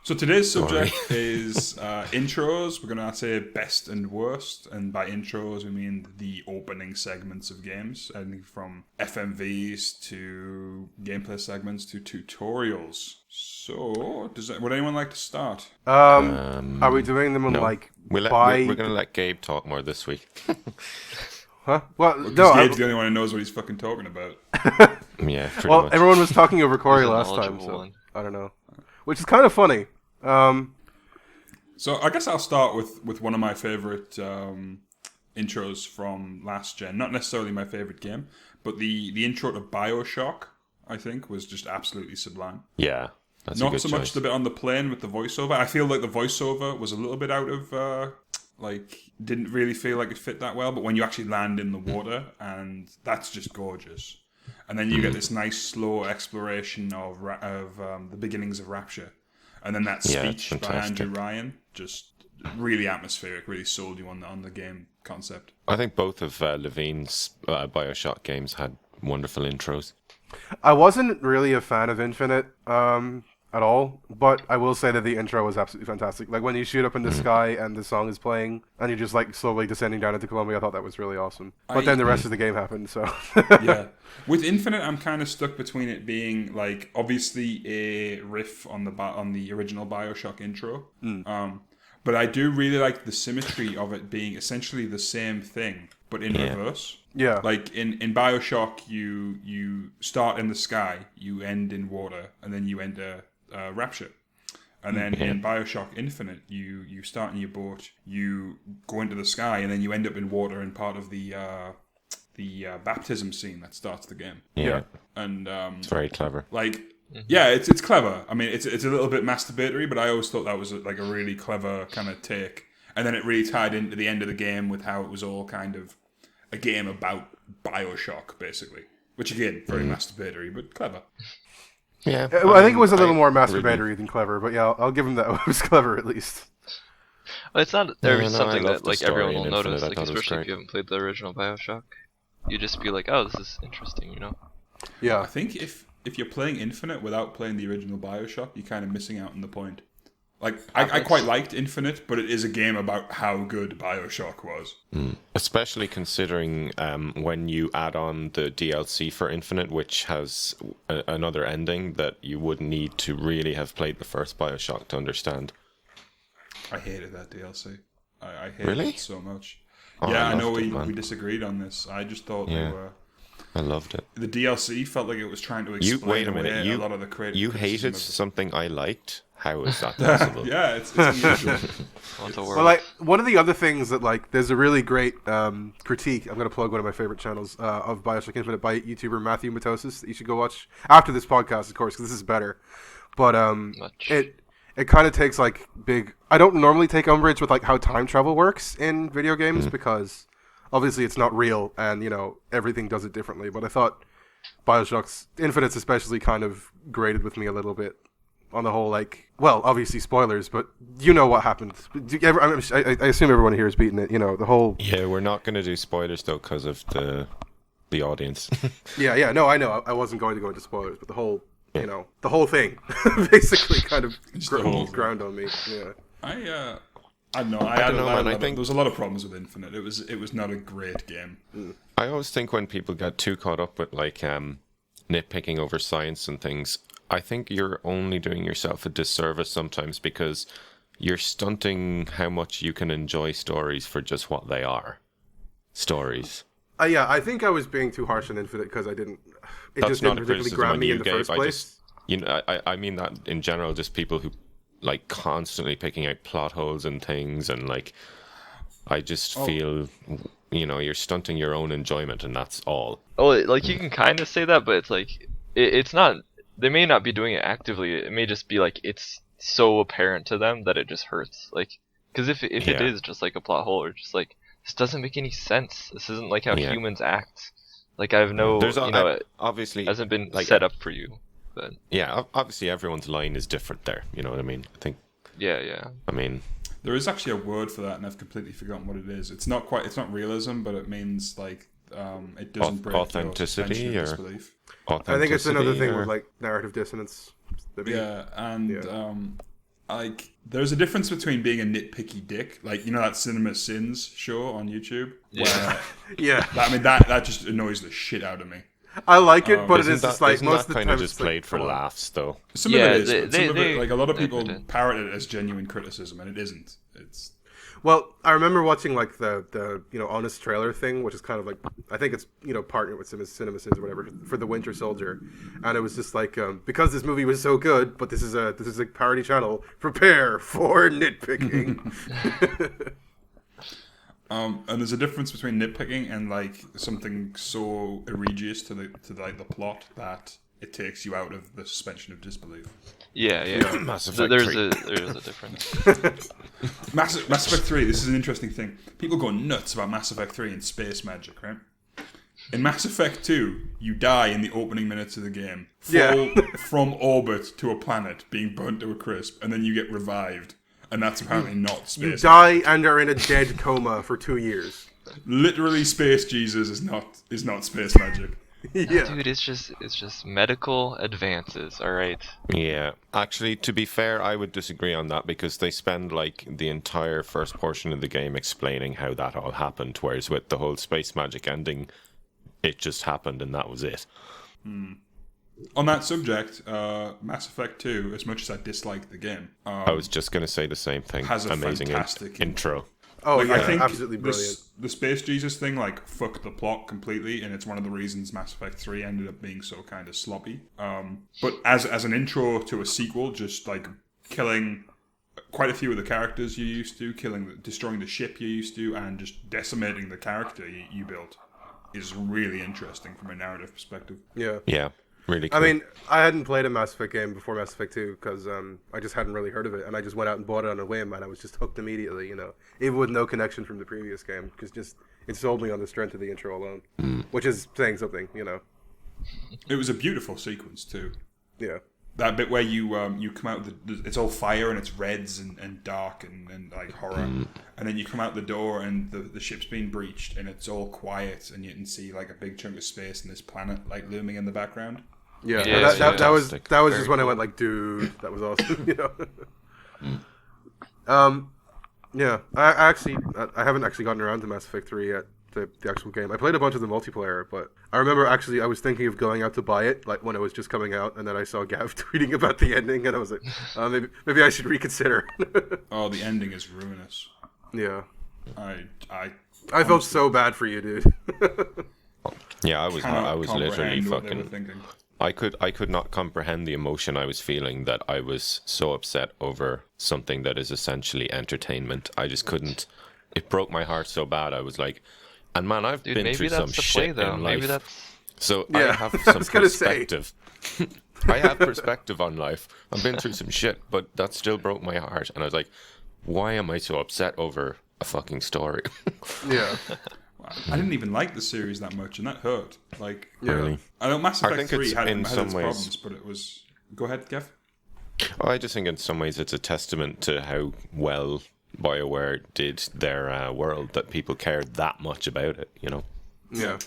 So today's subject is intros. We're going to say best and worst, and by intros we mean the opening segments of games, anything from FMVs to gameplay segments to tutorials. So, would anyone like to start? Are we doing them in no. like We're by? going to let Gabe talk more this week. Huh? Well, Because no. Gabe's the only one who knows what he's fucking talking about. Yeah, pretty Well, much. everyone was talking over Corey He's a last time, knowledgeable so one. I don't know. Which is kind of funny. So I guess I'll start with one of my favorite intros from last gen. Not necessarily my favorite game, but the intro to Bioshock, I think, was just absolutely sublime. Yeah, that's a Not good so choice. much the bit on the plane with the voiceover. I feel like the voiceover was a little bit out of didn't really feel like it fit that well. But when you actually land in the water, and that's just gorgeous. And then you get this nice slow exploration of the beginnings of Rapture, and then that speech by fantastic. Andrew Ryan, just really atmospheric, really sold you on the game concept. I think both of Levine's Bioshock games had wonderful intros. I wasn't really a fan of Infinite at all, but I will say that the intro was absolutely fantastic. Like when you shoot up in the sky and the song is playing, and you're just like slowly descending down into Colombia, I thought that was really awesome. But then the rest of the game happened, so Yeah. With Infinite, I'm kind of stuck between it being like obviously a riff on the original Bioshock intro, but I do really like the symmetry of it being essentially the same thing but in reverse. yeah. Like in Bioshock, you start in the sky, you end in water, and then you enter Rapture. And then in Bioshock Infinite, you start in your boat, you go into the sky, and then you end up in water in part of the baptism scene that starts the game. Yeah. And It's very clever. yeah, it's clever. I mean, it's a little bit masturbatory, but I always thought that was like a really clever kind of take. And then it really tied into the end of the game with how it was all kind of a game about Bioshock, basically. Which again, very masturbatory, but clever. Yeah. I think it was a little more masturbatory than clever, but yeah, I'll give him that. It was clever at least. Well, it's not I something love that the like story everyone in will Infinite. notice, I like thought it was especially if great. you haven't played the original Bioshock. You just be like, oh, this is interesting, you know? I Yeah. think if you're playing Infinite without playing the original Bioshock, you're kind of missing out on the point. Like, I quite liked Infinite, but it is a game about how good Bioshock was. Especially considering when you add on the DLC for Infinite, which has another ending that you would need to really have played the first Bioshock to understand. I hated that DLC. I hated Really? it so much. Oh, Yeah, I I know loved it, we man. disagreed on this. I just thought Yeah. they were... I loved it. The DLC felt like it was trying to explain Wait a away minute. a lot of the creative You criticism hated of something I liked? How is that possible? Yeah, it's unusual. Want to work. Well, like one of the other things that like there's a really great critique. I'm gonna plug one of my favorite channels of Bioshock Infinite by YouTuber Matthew Matosis that you should go watch after this podcast, of course, because this is better. But Much. it kind of takes like big. I don't normally take umbrage with like how time travel works in video games because obviously it's not real and you know everything does it differently. But I thought Bioshock's Infinite's especially kind of grated with me a little bit on the whole, like, well, obviously spoilers, but you know what happened. I assume everyone here has beaten it. You know the whole. Yeah, we're not going to do spoilers though because of the audience. Yeah, no, I know. I wasn't going to go into spoilers, but the whole, you know, the whole thing, basically, kind of the whole thing. ground on me. Yeah. I don't know. man, I think- there was a lot of problems with Infinite. It was not a great game. I always think when people get too caught up with like nitpicking over science and things, I think you're only doing yourself a disservice sometimes because you're stunting how much you can enjoy stories for just what they are. Stories. Yeah, I think I was being too harsh on Infinite because I didn't. It That's just not didn't a particularly criticism grab on me you, in the Gabe. first place. I mean that in general, just people who like constantly picking out plot holes and things, and like I just feel, you know, you're stunting your own enjoyment, and that's all. Oh, like you can kind of say that, but it's like it's not. They may not be doing it actively. It may just be like it's so apparent to them that it just hurts. Like, because if it Yeah. is just like a plot hole or just like this doesn't make any sense. This isn't like how Yeah. humans act. Like I have no, There's you know, it obviously hasn't been like, set up for you. But Yeah, obviously everyone's line is different there. You know what I mean? yeah. I mean, There is actually a word for that, and I've completely forgotten what it is. It's not realism, but it means like it doesn't break Authenticity your suspension of or- disbelief. I think it's another thing or- with like narrative dissonance. Maybe. Yeah, and like, there's a difference between being a nitpicky dick, like, you know that Cinema Sins show on YouTube? Where, Yeah. that just annoys the shit out of me. I like it, but it Isn't is just like isn't most of that the kind time of it's just like, played for come on. laughs, though? Some Yeah, of it is, but some of it, like, a lot of they people put it. parrot it as genuine criticism, and it isn't. It's... Well, I remember watching like the honest trailer thing, which is kind of like, I think it's partnered with Cinema Sins or whatever for the Winter Soldier, and it was just like because this movie was so good, but this is a parody channel. Prepare for nitpicking. And there's a difference between nitpicking and like something so egregious to the plot that it takes you out of the suspension of disbelief. Yeah. Mass Effect There's 3. a difference. Mass Effect 3, this is an interesting thing. People go nuts about Mass Effect 3 and space magic, right? In Mass Effect 2, you die in the opening minutes of the game. Fall from orbit to a planet, being burnt to a crisp, and then you get revived. And that's apparently not space. You die and are in a dead coma for 2 years. Literally, Space Jesus is not space magic. Yeah. Dude, it's just medical advances, alright? Yeah. Actually, to be fair, I would disagree on that because they spend like the entire first portion of the game explaining how that all happened, whereas with the whole space magic ending, it just happened and that was it. On that subject, Mass Effect 2, as much as I dislike the game, I was just going to say the same thing. has a Amazing fantastic intro. Oh, like, yeah, I think absolutely brilliant. the Space Jesus thing like fucked the plot completely, and it's one of the reasons Mass Effect 3 ended up being so kind of sloppy. But as an intro to a sequel, just like killing quite a few of the characters you used to, destroying the ship you used to, and just decimating the character you built is really interesting from a narrative perspective. Yeah. Yeah. Really cool. I mean, I hadn't played a Mass Effect game before Mass Effect 2 because I just hadn't really heard of it, and I just went out and bought it on a whim, and I was just hooked immediately, even with no connection from the previous game, because it sold me on the strength of the intro alone, which is saying something, It was a beautiful sequence too. Yeah. That bit where you come out, it's all fire and it's reds and dark and like horror, and then you come out the door and the ship's been breached and it's all quiet and you can see like a big chunk of space and this planet like looming in the background. Yeah, Yeah, that was fantastic. just when I went like, dude, that was awesome. Yeah, I haven't actually gotten around to Mass Effect 3 yet, the actual game. I played a bunch of the multiplayer, but I remember actually I was thinking of going out to buy it like when it was just coming out, and then I saw Gav tweeting about the ending, and I was like, maybe I should reconsider. Oh, the ending is ruinous. Yeah, I felt so bad for you, dude. yeah, I was cannot literally comprehend what they were fucking. thinking. I could not comprehend the emotion I was feeling that I was so upset over something that is essentially entertainment. I just couldn't. It broke my heart so bad. I was like, and man, I've Dude, been maybe through that's some the shit play, though. in Maybe life. that's... So Yeah, I have I some was gonna say. perspective. I have perspective on life. I've been through some shit, but that still broke my heart. And I was like, why am I so upset over a fucking story? Yeah, I didn't even like the series that much, and that hurt. Like, Really? I know Mass I Effect think 3 it's had in its some ways- problems, but it was. Go ahead, Kev. I just think in some ways it's a testament to how well BioWare did their world that people cared that much about it, yeah.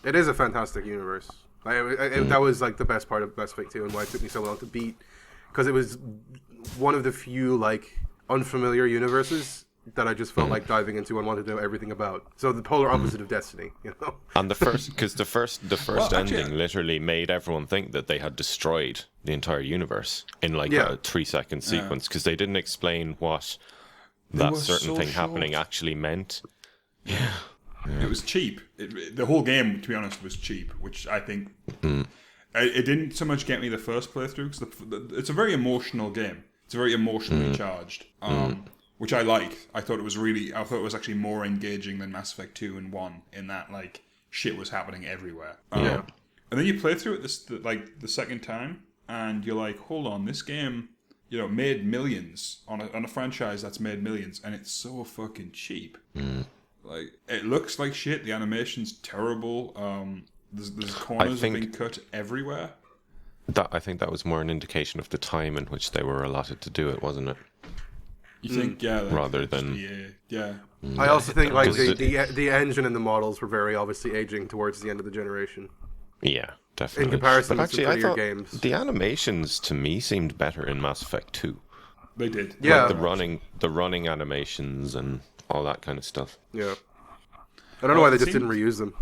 It is a fantastic universe. That was like the best part of Mass Effect 2 and why it took me so long to beat, because it was one of the few like unfamiliar universes that I just felt like diving into and wanted to know everything about. So the polar opposite of Destiny, And the first Well, ending actually, literally made everyone think that they had destroyed the entire universe in like Yeah. a 3-second sequence because they didn't explain what that were certain so thing happening short. actually meant. It was cheap. The whole game, to be honest, was cheap, which I think it didn't so much get me the first playthrough because it's a very emotional game. It's very emotionally charged, which I liked. I thought it was actually more engaging than Mass Effect 2 and 1 in that like shit was happening everywhere. Yeah. And then you play through it the second time, and you're like, hold on, this game, made millions on a franchise that's made millions, and it's so fucking cheap. Like, it looks like shit. The animation's terrible. There's corners think- being cut everywhere. I think that was more an indication of the time in which they were allotted to do it, wasn't it? You think, yeah, Rather than- yeah. I also think like Because the engine and the models were very obviously aging towards the end of the generation. Yeah, definitely. In comparison but to some actually, I prettier thought games. the animations to me seemed better in Mass Effect 2. They did. Yeah. Like the running animations and all that kind of stuff. Yeah. I don't know why they just didn't reuse them.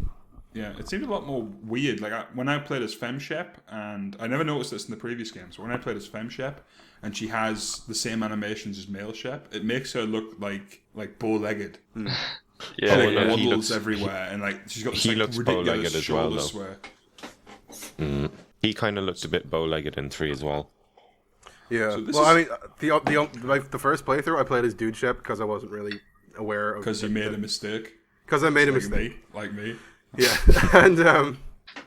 Yeah, it seemed a lot more weird. Like when I played as Femshep, and I never noticed this in the previous games, but when I played as Femshep, and she has the same animations as male Shep, it makes her look like bow-legged. Yeah, She like yeah. waddles everywhere, and like she's got this he like looks ridiculous bow-legged as well, shoulder though. sway. He kind of looks a bit bow-legged in 3 as well. Yeah. So this Well, is- I mean, the first playthrough I played as Dude Shep because I wasn't really aware of. Because you made a mistake. Because I made a Like mistake. me. Like me. Yeah, and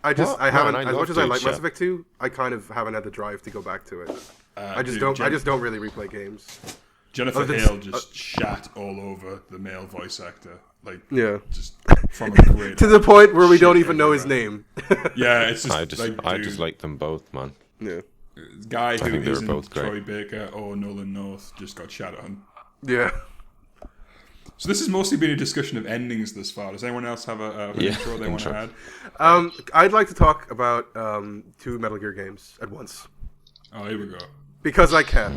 I Well, haven't, man, I as love much as I Dude like Mass Shep. Effect 2, I kind of haven't had the drive to go back to it. I just Dude, don't really replay games. Jennifer Other than- Hale just shat all over the male voice actor. Like, Yeah. just from a great To the point where we shit don't even know his everywhere. name. Yeah, it's just I dude, just like them both, man. Yeah. guy who think they were isn't both great. Troy Baker or Nolan North just got shat on. Yeah. So this has mostly been a discussion of endings thus far. Does anyone else have an Yeah, intro they want to intro. add? I'd like to talk about 2 Metal Gear games at once. Oh, here we go. Because I can.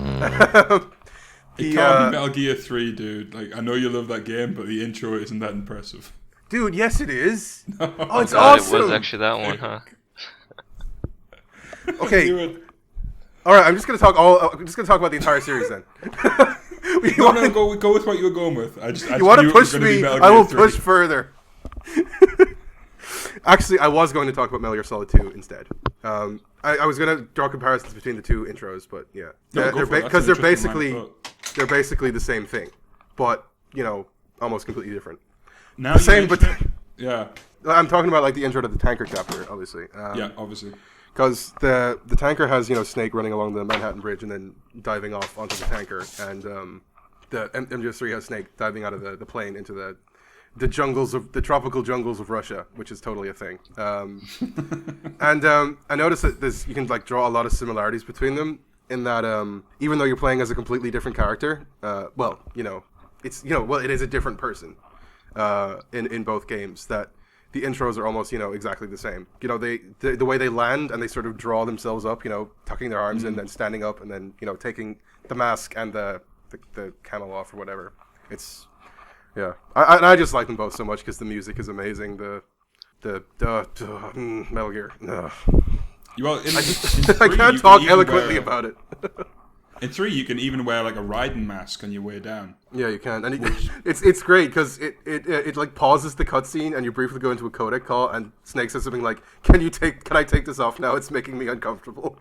It The, can't be Metal Gear 3, dude. Like, I know you love that game, but the intro isn't that impressive. dude, yes it is. Oh, it's God, awesome. it was actually that one, huh? Okay. Do it. All right, I'm just gonna talk about the entire series then. No, go with what you were going with. I You want to knew it was push gonna be me? Metal I Gear will 3. push further. Actually, I was going to talk about Metal Gear Solid 2 instead. I was going to draw comparisons between the 2 intros, but yeah, No, go for it. That's because an interesting line of they're thought. basically the same thing, but almost completely different. Now The you same, but mention it- yeah, I'm talking about like the intro to the tanker chapter, obviously. yeah, obviously. Because the tanker has Snake running along the Manhattan Bridge and then diving off onto the tanker, and the MGS3 has Snake diving out of the plane into the tropical jungles of Russia, which is totally a thing. And I noticed that you can like draw a lot of similarities between them in that even though you're playing as a completely different character, it is a different person in both games. That the intros are almost exactly the same. The way they land and they sort of draw themselves up, tucking their arms in, then standing up, and then taking the mask and the camo off or whatever. It's I just like them both so much because the music is amazing. Metal Gear. Ugh. Well, in I three, can't you talk can even eloquently wear- about it. In 3, you can even wear like a riding mask on your way down. Yeah, you can, and it's great because it like pauses the cutscene and you briefly go into a codec call and Snake says something like, Can I take this off now? It's making me uncomfortable."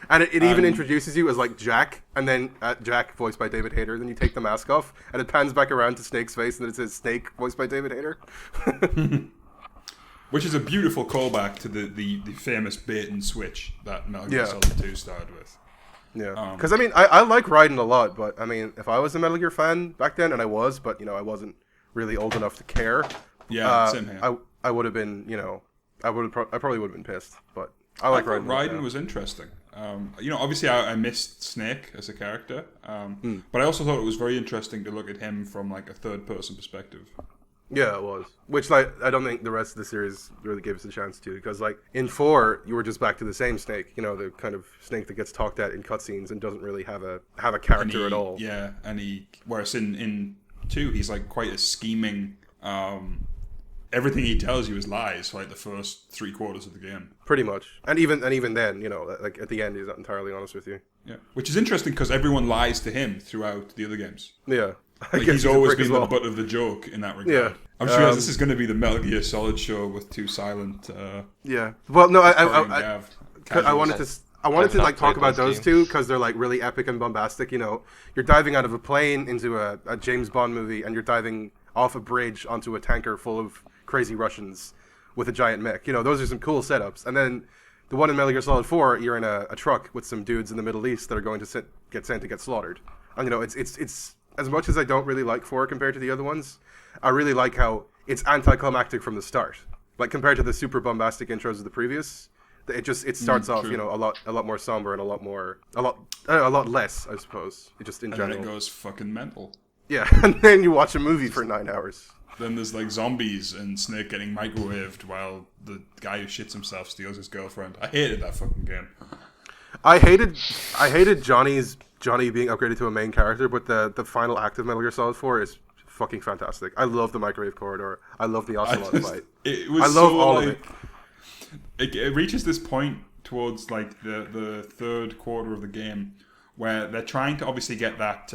And it even introduces you as like Jack, and then Jack voiced by David Hayter. Then you take the mask off, and it pans back around to Snake's face, and then it says Snake voiced by David Hayter. Which is a beautiful callback to the famous bait and switch that Metal Gear Yeah. Solid 2 started with. Yeah, because I mean, I like Raiden a lot, but I mean, if I was a Metal Gear fan back then, and I was, but I wasn't really old enough to care. Yeah, same here. I would have been, I probably would have been pissed, but I like thought Raiden. Raiden was interesting. Obviously I missed Snake as a character, but I also thought it was very interesting to look at him from like a third-person perspective. Yeah, it was. Which, like, I don't think the rest of the series really gave us a chance to, because, like, in 4, you were just back to the same Snake, the kind of Snake that gets talked at in cutscenes and doesn't really have a character at all. Yeah, whereas in 2, he's like quite a scheming. Everything he tells you is lies for like the first 3/4 of the game. Pretty much. And even then, like, at the end, he's not entirely honest with you. Yeah, which is interesting because everyone lies to him throughout the other games. Yeah. I Like, guess he's a always prick as been well. the butt of the joke in that regard. Yeah. I'm sure this is going to be the Metal Gear Solid show with 2 silent. Yeah. Well, no, I Gav. wanted to I've not like talk played about those those two because they're like really epic and bombastic. You're diving out of a plane into a James Bond movie, and you're diving off a bridge onto a tanker full of crazy Russians with a giant mech. Those are some cool setups. And then the one in Metal Gear Solid 4, you're in a truck with some dudes in the Middle East that are going to get sent to get slaughtered. And it's as much as I don't really like 4 compared to the other ones, I really like how it's anticlimactic from the start. Like compared to the super bombastic intros of the previous, it starts off true. a lot more somber and a lot less, I suppose. It just in And then general. it goes fucking mental. Yeah, and then you watch a movie for 9 hours. Then there's like zombies and Snake getting microwaved while the guy who shits himself steals his girlfriend. I hated that fucking game. I hated Johnny being upgraded to a main character, but the final act of Metal Gear Solid 4 is fucking fantastic. I love the microwave corridor. I love the Ocelot fight. I love all of it. It reaches this point towards like the third quarter of the game where they're trying to obviously get that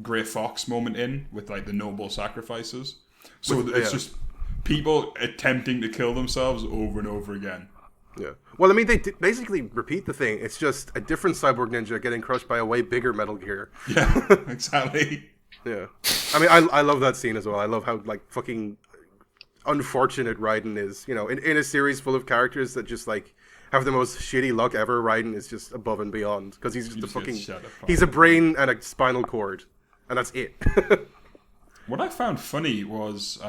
Grey Fox moment in with like the noble sacrifices. So it's just people attempting to kill themselves over and over again. Yeah. Well, I mean, they basically repeat the thing. It's just a different cyborg ninja getting crushed by a way bigger Metal Gear. Yeah, exactly. Yeah. I mean, I love that scene as well. I love how like fucking unfortunate Raiden is. You know, in a series full of characters that just like have the most shitty luck ever, Raiden is just above and beyond because he's just he's a brain and a spinal cord, and that's it. What I found funny was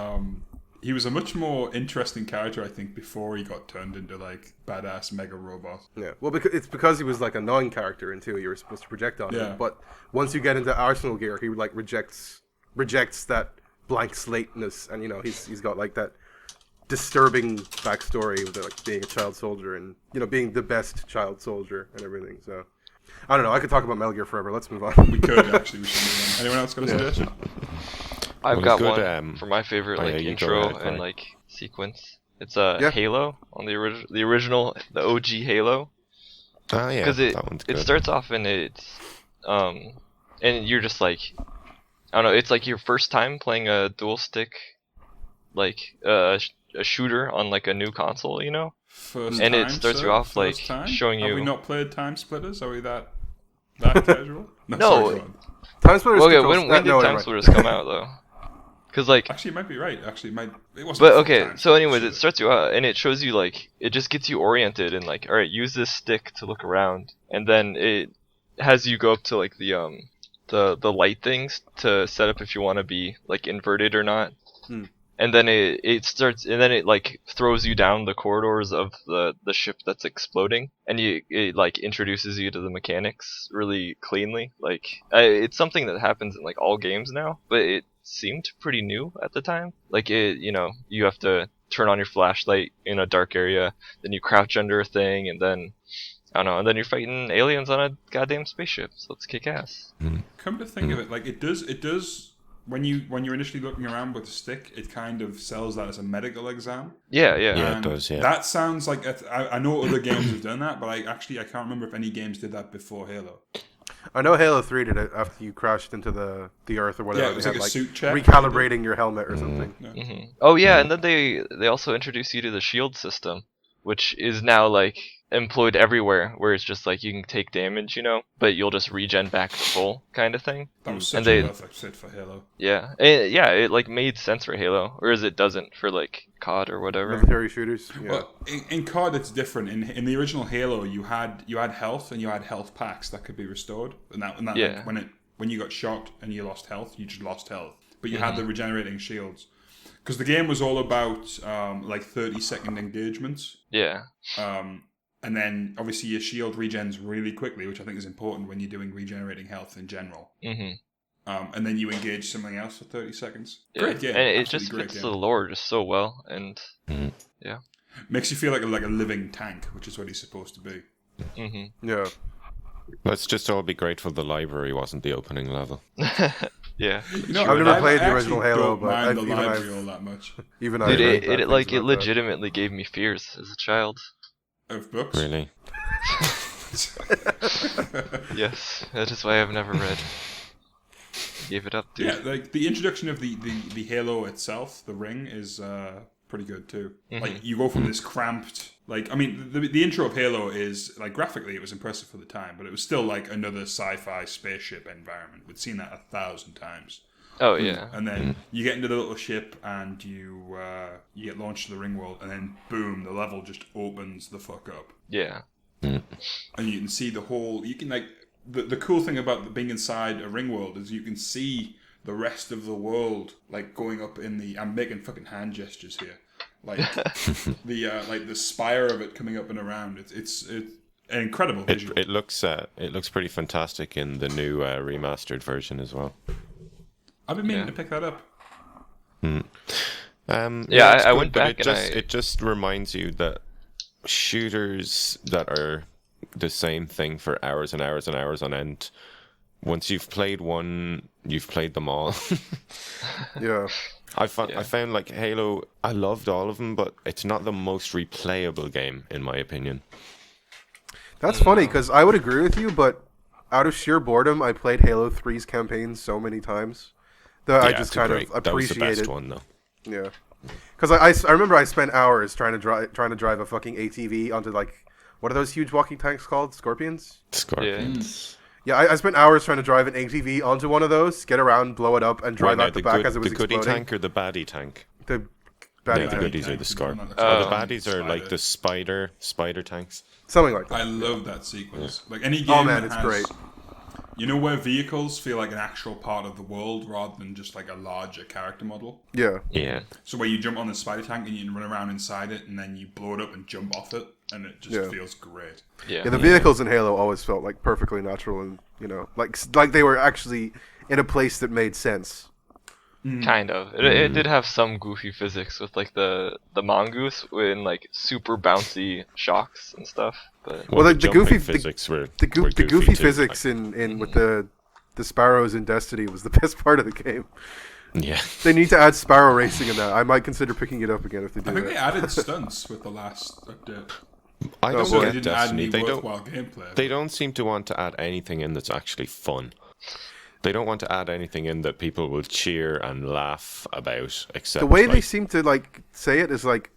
he was a much more interesting character, I think, before he got turned into like badass mega robot. Yeah, well, because he was like a non-character in 2, you were supposed to project on him. But once you get into Arsenal gear, he like rejects that blank slateness, and you know he's got like that disturbing backstory of like being a child soldier and you know being the best child soldier and everything. So I don't know. I could talk about Metal Gear forever. Let's move on. We could actually. We should move on. Anyone else got a suggestion? I've got one for my favorite like intro and like sequence. It's Halo on the original, the OG Halo. Oh yeah, because it starts off and it's and you're just like, I don't know, it's like your first time playing a dual stick, like a shooter on like a new console, you know. It starts you off like showing you. Have we not played Time Splitters? Are we that casual? No. Sorry, Time Splitters. Okay, when did Time Splitters come out though? Because like actually, it might be right. Actually, it wasn't. But okay, so anyways, it starts you out and it shows you like it just gets you oriented and like, all right, use this stick to look around, and then it has you go up to like the light things to set up if you want to be like inverted or not. And then it starts, and then it like throws you down the corridors of the ship that's exploding, and it like introduces you to the mechanics really cleanly. Like it's something that happens in like all games now, but it seemed pretty new at the time. Like you know, you have to turn on your flashlight in a dark area, then you crouch under a thing, and then I don't know, and then you're fighting aliens on a goddamn spaceship. So it's kick ass. Come to think of it, like it does. When you're initially looking around with the stick, it kind of sells that as a medical exam. Yeah, it does. Yeah, that sounds like I know other games have done that, but I can't remember if any games did that before Halo. I know Halo 3 did it after you crashed into the Earth or whatever. Yeah, it was like a suit check. Recalibrating your helmet or something. Yeah. Mm-hmm. Oh yeah, and then they also introduce you to the shield system, which is now like employed everywhere, where it's just like you can take damage, you know, but you'll just regen back to full kind of thing. That was such a perfect fit for Halo. Yeah, it like made sense for Halo, whereas it doesn't for like COD or whatever. Military shooters. Yeah. Well, in COD it's different. In the original Halo, you had health and you had health packs that could be restored, and that yeah. Like, when you got shot and you lost health, you just lost health, but you had the regenerating shields. Because the game was all about like 30-second engagements. Yeah. And then obviously your shield regens really quickly, which I think is important when you're doing regenerating health in general. And then you engage something else for 30 seconds. Yeah. Great game. And it just fits the lore just so well, and yeah, makes you feel like a living tank, which is what he's supposed to be. Yeah. Let's just all be grateful the library wasn't the opening level. Yeah. You know, I've never played the original Halo, don't but mind the even library all that much. Even dude, it legitimately gave me fears as a child. Of books? Really? Yes, that is why I've never read. Gave it up, dude. Yeah, like the introduction of the Halo itself, the ring, is pretty good too. Like you go from this cramped, like I mean, the intro of Halo is like graphically it was impressive for the time, but it was still like another sci-fi spaceship environment. We'd seen that 1,000 times. Oh yeah. And then you get into the little ship and you get launched to the ring world, and then boom, the level just opens the fuck up. Yeah. And you can see the whole. You can like the cool thing about being inside a ring world is you can see the rest of the world like going up in the. I'm making fucking hand gestures here, like the spire of it coming up and around. It's an incredible visual. It looks pretty fantastic in the new remastered version as well. I've been meaning to pick that up. It's I good, went but back it just reminds you that shooters that are the same thing for hours and hours and hours on end. Once you've played one, you've played them all. Yeah. I found like Halo, I loved all of them, but it's not the most replayable game in my opinion. That's funny because I would agree with you, but out of sheer boredom, I played Halo 3's campaign so many times that I just kind of appreciate that was the best it. one though. Yeah, because I remember I spent hours trying to drive a fucking ATV onto like what are those huge walking tanks called? Scorpions. Scorpions. Yeah, I spent hours trying to drive an ATV onto one of those, get around, blow it up, and drive out the back as it was exploding. The goodie tank or the baddie tank? The baddie The tank. goodies are the scorpions. Oh, The baddies are like the spider tanks. Something like that. I love that sequence. Like any game. Oh man, that it's has, great. You know where vehicles feel like an actual part of the world rather than just like a larger character model. Yeah. Yeah. So where you jump on the spider tank and you can run around inside it, and then you blow it up and jump off it, and it just feels great. Yeah, the vehicles in Halo always felt like perfectly natural and like they were actually in a place that made sense. Kind of. It did have some goofy physics with like the mongoose in like super bouncy shocks and stuff. But Well, the goofy physics were the goofy too, physics in with the sparrows in Destiny was the best part of the game. Yeah. They need to add sparrow racing in that. I might consider picking it up again if they do I think that. they added stunts with the last update. I don't So they get didn't add Destiny. any They worthwhile gameplay. don't seem to want to add anything in that's actually fun. They don't want to add anything in that people will cheer and laugh about. Except The way they seem to like say it is like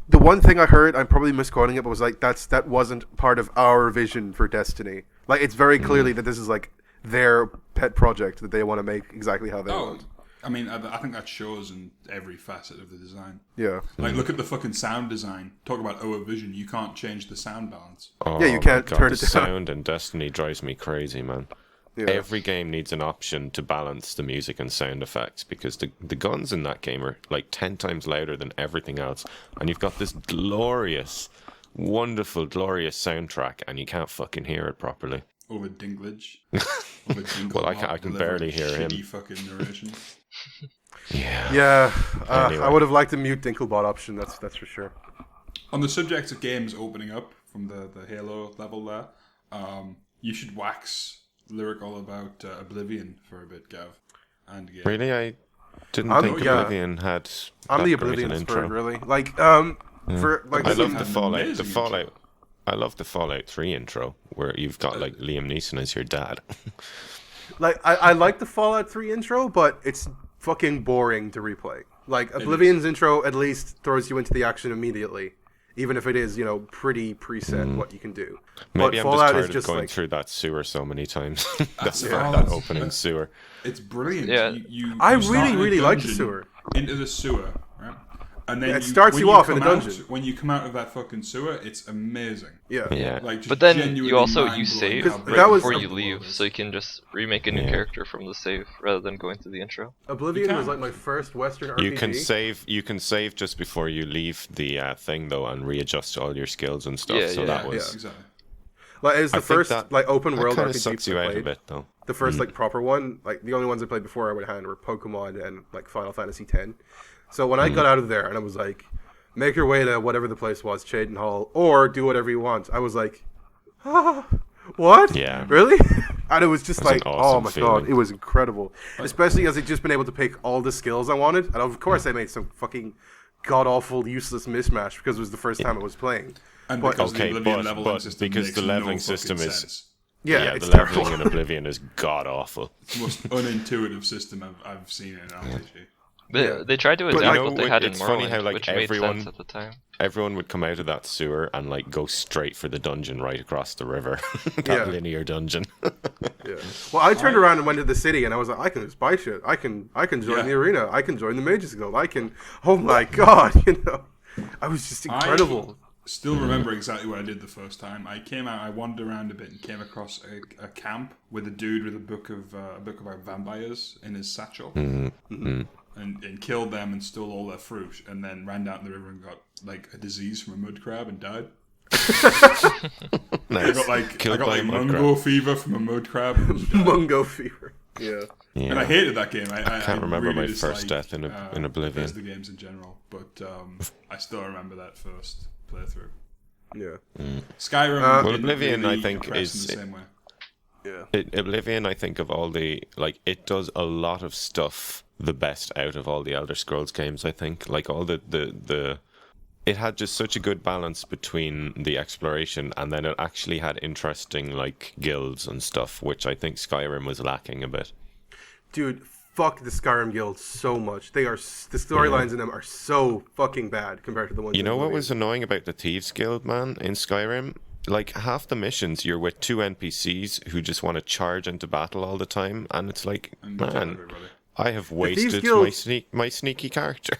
the one thing I heard. I'm probably misquoting it, but was like that wasn't part of our vision for Destiny. Like it's very clearly that this is like their pet project that they want to make exactly how they want. I mean, I think that shows in every facet of the design. Yeah. Like, look at the fucking sound design. Talk about our vision. You can't change the sound balance. Oh, Yeah, you can't my God, turn it the down. sound in Destiny drives me crazy, man. Yeah. Every game needs an option to balance the music and sound effects because the guns in that game are like 10 times louder than everything else, and you've got this glorious, wonderful, glorious soundtrack, and you can't fucking hear it properly. Over Dinklage. Over Dinklage Well, I can barely hear him. Shitty fucking narration. Yeah. Anyway. I would have liked the mute Dinklebot option. That's for sure. On the subject of games opening up from the Halo level there, you should wax lyrical about Oblivion for a bit, Gav. And Gav. Really, I didn't I'm- think yeah. Oblivion had. I'm that the great an Oblivion intro. expert, really. Like, for like, I this love is- the an Fallout. amazing The Fallout. I love the Fallout 3 intro where you've got like Liam Neeson as your dad. like I like the Fallout 3 intro, but it's fucking boring to replay. Like Oblivion's intro at least throws you into the action immediately, even if it is pretty preset what you can do. Maybe but I'm Fallout just is tired just of going like through that sewer so many times. that Yeah. opening sewer. It's brilliant. Yeah. I you start in a really like the dungeon, sewer. Into the sewer, right? And then It starts when you off in come a out- dungeon. When you come out of that fucking sewer, it's amazing. yeah. Yeah. Like, just But then genuinely you also mind-blowing save how Because big that was- before the you world leave, is. so you can just remake a new Yeah. character from the save rather than going through the intro. Oblivion You was can. like my first Western RPG. You can save just before you leave the thing though and readjust all your skills and stuff. Yeah, so yeah. that was Exactly. Like, it was I the think first that- like open world kind of RPG sucks you I out a played. bit though. The first like proper one, like the only ones I played before I would hand were Pokemon and like Final Fantasy X. So when I got out of there and I was like, make your way to whatever the place was, Chaden Hall, or do whatever you want, I was like, what? Yeah. Really? And it was just That's an like, awesome oh my feeling. god, it was incredible. Especially as I'd just been able to pick all the skills I wanted. And of course I made some fucking god awful useless mismatch because it was the first time I was playing. And But- because Okay, the Oblivion but- leveling but system because makes the leveling no fucking system is- sense. Yeah, the it's leveling terrible. in Oblivion is god awful. It's the most unintuitive system I've seen in an RPG. They tried to But, adapt you what know, they had in it's funny Morrowind, how, like, which everyone- made sense at the time. Everyone would come out of that sewer and like go straight for the dungeon right across the river. that Yeah. linear dungeon. Yeah. Well, I turned around and went to the city, and I was like, I can just buy shit. I can join Yeah. the arena. I can join the Mages Guild. I can. Oh my god, I was just incredible. I still remember exactly what I did the first time. I came out, I wandered around a bit, and came across a camp with a dude with a book about vampires in his satchel, and killed them and stole all their fruit, and then ran down the river and got like a disease from a mud crab and died. I Nice. got like Killed by a mud mungo fever from a mud crab. And just died. Mungo fever. Yeah. Yeah. And I hated that game. I can't remember really my first death in Oblivion. The games in general, but I still remember that first playthrough. Yeah. Skyrim. Well, Oblivion, really I think, is in the same way. Yeah. Oblivion, I think, of all the it does a lot of stuff the best out of all the Elder Scrolls games. I think, like all the it had just such a good balance between the exploration and then it actually had interesting like guilds and stuff, which I think Skyrim was lacking a bit. Dude, fuck the Skyrim guild so much. The storylines in them are so fucking bad compared to the ones. You know in what Oblivion. was annoying about the Thieves Guild, man, in Skyrim? Like half the missions, you're with two NPCs who just want to charge into battle all the time, and it's like, And man, everybody. I have wasted Guild- my sneaky character.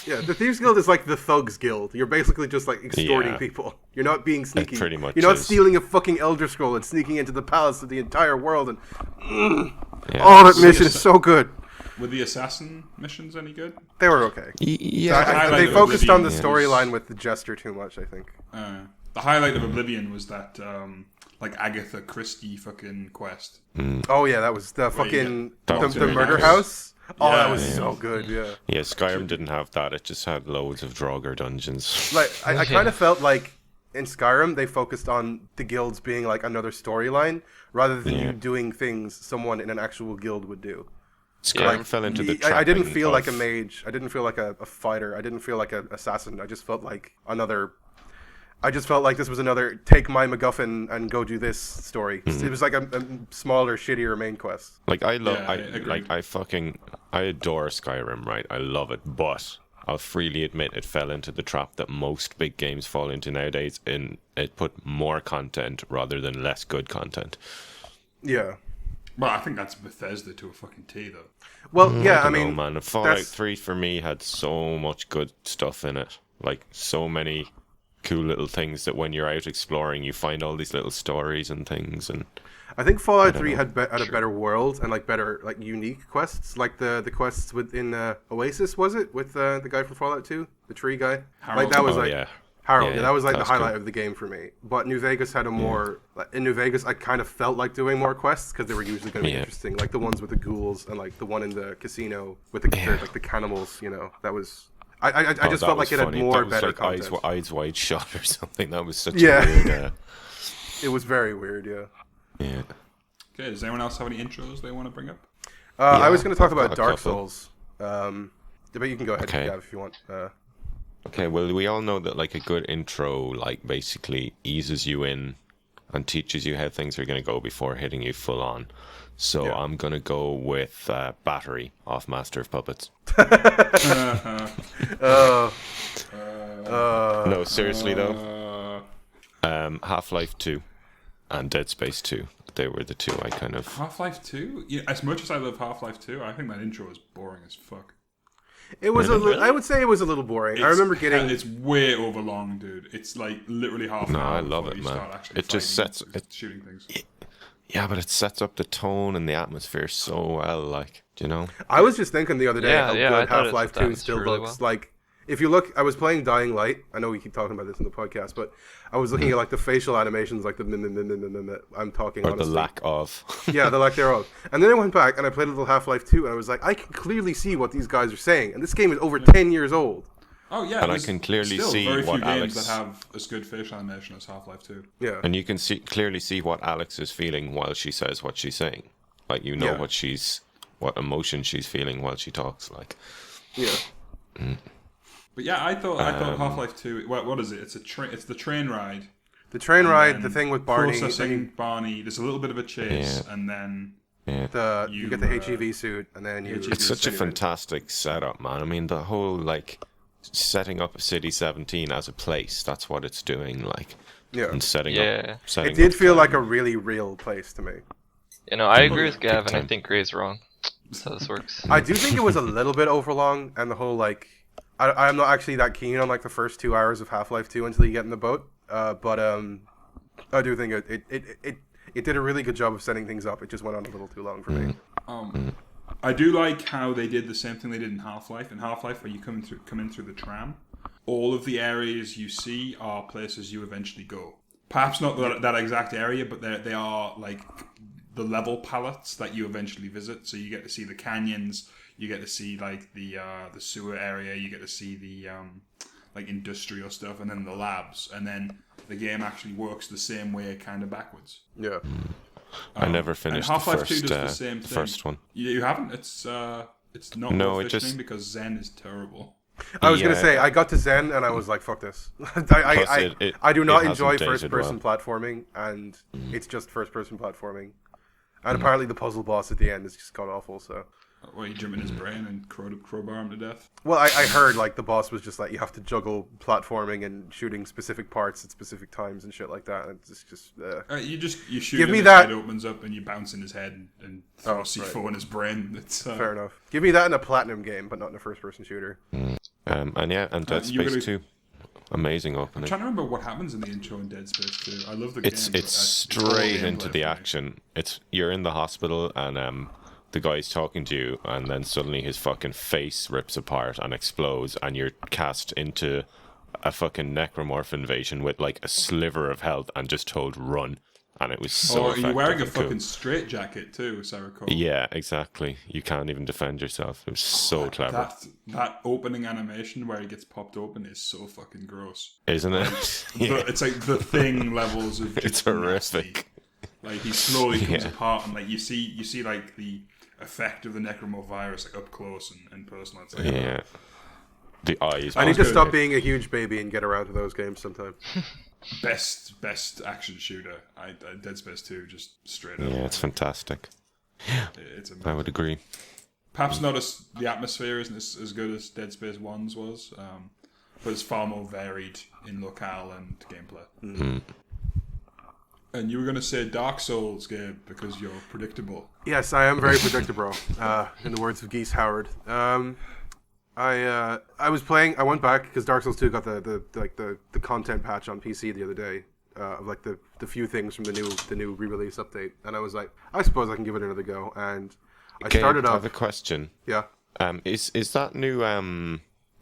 Yeah, the Thieves Guild is like the Thugs Guild. You're basically just like extorting Yeah. people. You're not being sneaky. pretty much You're not is. stealing a fucking Elder Scroll and sneaking into the palace of the entire world. And Yeah. oh, that mission is so good. Were the assassin missions any good? They were okay. Yeah, They highlight focused on the Oblivion storyline with the Jester too much, I think. The highlight of Oblivion was that like Agatha Christie fucking quest. Oh yeah, that was the you fucking That was the really murder nice. house. Oh, Yeah, that was yeah. so good. Yeah. Yeah, Skyrim didn't have that. It just had loads of Draugr dungeons. Like I kind of felt like in Skyrim they focused on the guilds being like another storyline rather than you doing things someone in an actual guild would do. Skyrim fell into the I didn't trapping feel like a of- mage. I didn't feel like a fighter. I didn't feel like an assassin. I just felt like another. I just felt like this was another take my MacGuffin and go do this story. It was like a smaller, shittier main quest. Like I love, Yeah, I agree. I adore Skyrim, right? I love it, but I'll freely admit it fell into the trap that most big games fall into nowadays. In it put more content rather than less good content. Yeah. Well, I think that's Bethesda to a fucking T, though. Well, yeah. I don't mean, know, man. Fallout that's- 3 for me had so much good stuff in it. Like so many cool little things that when you're out exploring, you find all these little stories and things. And I think Fallout 3 had a better world and like better like unique quests, like the quests within Oasis, was it with the guy from Fallout 2, the tree guy? Harold. Like that was oh like yeah, Harold. Yeah, that was like that the was highlight cool. of the game for me. But New Vegas had a more like, in New Vegas, I kind of felt like doing more quests because they were usually going to be Yeah. interesting, like the ones with the ghouls and like the one in the casino with the like the cannibals. You know, that was. I just Oh, that felt like was it had funny. more That was better like content. eyes wide shut or something. That was such Yeah. a weird. It was very weird. Yeah. Yeah. Okay, does anyone else have any intros they want to bring up? I was going to talk I've got about a Dark couple. Souls. But you can go ahead, Okay. Gav, if you want. Okay, well, we all know that like a good intro, like basically eases you in and teaches you how things are going to go before hitting you full on. So Yeah. I'm going to go with Battery off Master of Puppets. No, seriously though, Half-Life 2 and Dead Space 2. They were the two I kind of. Half-Life 2? Yeah, as much as I love Half-Life 2, I think that intro is boring as fuck. It was I would say it was a little boring. I remember getting. It's way overlong, dude. It's like literally half an No, hour I love before it, you man. start actually It just fighting sets- and it- shooting things. Yeah, but it sets up the tone and the atmosphere so well, like, do you know? I was just thinking the other day Yeah, how yeah, I good thought Half-Life that 2 was still really looks. well. Like, if you look, I was playing Dying Light. I know we keep talking about this in the podcast, but I was looking at like the facial animations, like the I'm talking Or honestly. the lack of. Yeah, the lack thereof. And then I went back and I played a little Half-Life 2, and I was like, I can clearly see what these guys are saying. And this game is over 10 years old. Oh yeah, And I there's can clearly still see very few what games Alex- that have as good facial animation as Half-Life 2. Yeah. And you can clearly see what Alex is feeling while she says what she's saying. Like, you know Yeah. what emotion she's feeling while she talks. Like, Yeah. But yeah, I thought Half-Life 2. What is it? It's it's the train ride. The train ride, and the thing with Barney, processing Barney. There's a little bit of a chase, Yeah. and then you get the HEV suit, and then you. it's such a anyway. fantastic setup, man. I mean, the whole, like, setting up City 17 as a place, that's what it's doing, like. Yeah. And setting Yeah. up. Setting It did up feel like time. a really real place to me. You know, I agree with Gav, and I time. think Gray's wrong. That's how this works. I do think it was a little bit overlong, and the whole like, I'm not actually that keen on like the first 2 hours of Half-Life 2 until you get in the boat. But I do think it did a really good job of setting things up. It just went on a little too long for me. I do like how they did the same thing they did in Half-Life. In Half-Life, where you come in through the tram, all of the areas you see are places you eventually go. Perhaps not that exact area, but they are like the level palettes that you eventually visit. So you get to see the canyons, you get to see like the sewer area, you get to see the like industrial stuff, and then the labs, and then the game actually works the same way, kind of backwards. Yeah. I never finished the Half-Life first, 2 does the same thing. first one. You haven't? It's not No, worth it just- mentioning because Zen is terrible. I was gonna Yeah. say I got to Zen and I was like, "Fuck this." I do not it enjoy hasn't dated first-person platforming, and it's just first-person platforming. And apparently, the puzzle boss at the end is just god awful. So, Well, you jump in his brain and crowbar him to death. well, I heard like the boss was just like you have to juggle platforming and shooting specific parts at specific times and shit like that. And it's just You shoot Give him, me his that- head opens up and you bounce in his head and throw right. C4 in his brain. It's fair enough. Give me that in a platinum game, but not in a first-person shooter. And Dead you're Space gonna- 2. Amazing I'm opening. trying to remember what happens in the intro in Dead Space 2. I love the It's game. it's straight into the action. You're in the hospital and the guy's talking to you, and then suddenly his fucking face rips apart and explodes, and you're cast into a fucking necromorph invasion with like a sliver of health and just told run. And it was so Or you're wearing a effective and fucking straight jacket too, as I recall. cool. Yeah, exactly. You can't even defend yourself. It was so clever. That opening animation where he gets popped open is so fucking gross. Isn't it? It's like the Thing levels of It's just nasty. horrific. Like he slowly comes Yeah. apart, and like you see like the effect of the necromorph virus like up close and personal. It's like, Yeah. The eyes. I need to good. stop being a huge baby and get around to those games sometime. best action shooter. Dead Space 2 just straight up. Yeah, it's fantastic. It's I amazing. would agree. Perhaps not as the atmosphere isn't as good as Dead Space 1's was, but it's far more varied in locale and gameplay. And you were going to say Dark Souls, Gabe, because you're predictable. Yes, I am very predictable. In the words of Geese Howard. I was playing. I went back because Dark Souls 2 got the content patch on PC the other day of like the few things from the new re-release update, and I was like, I suppose I can give it another go. And I started I off. have a question. Yeah. Is that new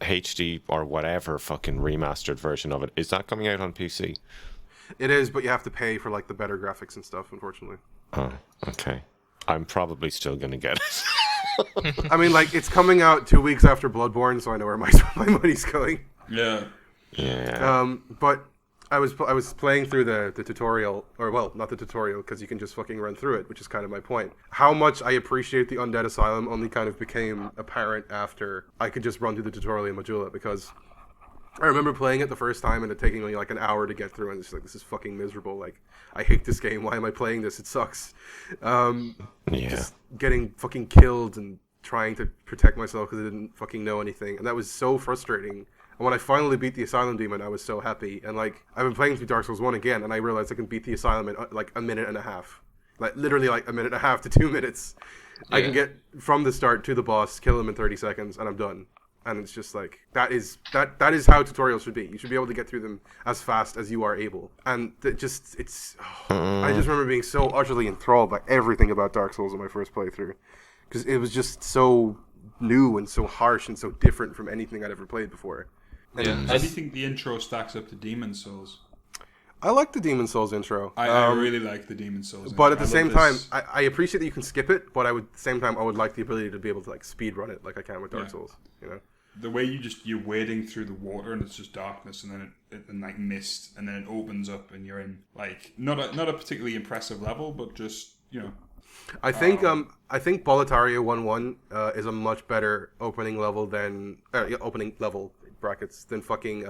HD or whatever fucking remastered version of it? Is that coming out on PC? It is, but you have to pay for like the better graphics and stuff, unfortunately. Oh, okay. I'm probably still gonna get it. I mean, like it's coming out 2 weeks after Bloodborne, so I know where my money's going. Yeah. Yeah. But I was playing through the tutorial, or well, not the tutorial, because you can just fucking run through it, which is kind of my point. How much I appreciate the Undead Asylum only kind of became apparent after I could just run through the tutorial in Majula, because I remember playing it the first time and it taking me like an hour to get through, and it's like, this is fucking miserable. Like, I hate this game. Why am I playing this? It sucks. Yeah. Just getting fucking killed and trying to protect myself because I didn't fucking know anything, and that was so frustrating. And when I finally beat the Asylum Demon, I was so happy. And like, I've been playing through Dark Souls 1 again, and I realized I can beat the Asylum in like a minute and a half. Like, literally like a minute and a half to 2 minutes. I can get from the start to the boss, kill him in 30 seconds, and I'm done. And it's just like, that is how tutorials should be. You should be able to get through them as fast as you are able. And I just remember being so utterly enthralled by everything about Dark Souls in my first playthrough. Because it was just so new and so harsh and so different from anything I'd ever played before. And How do you think the intro stacks up to Demon Souls? I like the Demon Souls intro. I really like the Demon Souls. But at intro. the I same love time, this. I appreciate that you can skip it, but at the same time, I would like the ability to be able to like speed run it like I can with Dark Yeah. Souls. You know? The way you're wading through the water and it's just darkness, and then it and like mist, and then it opens up and you're in like not a particularly impressive level, but just I think Boletaria 1-1 is a much better opening level than opening level brackets than fucking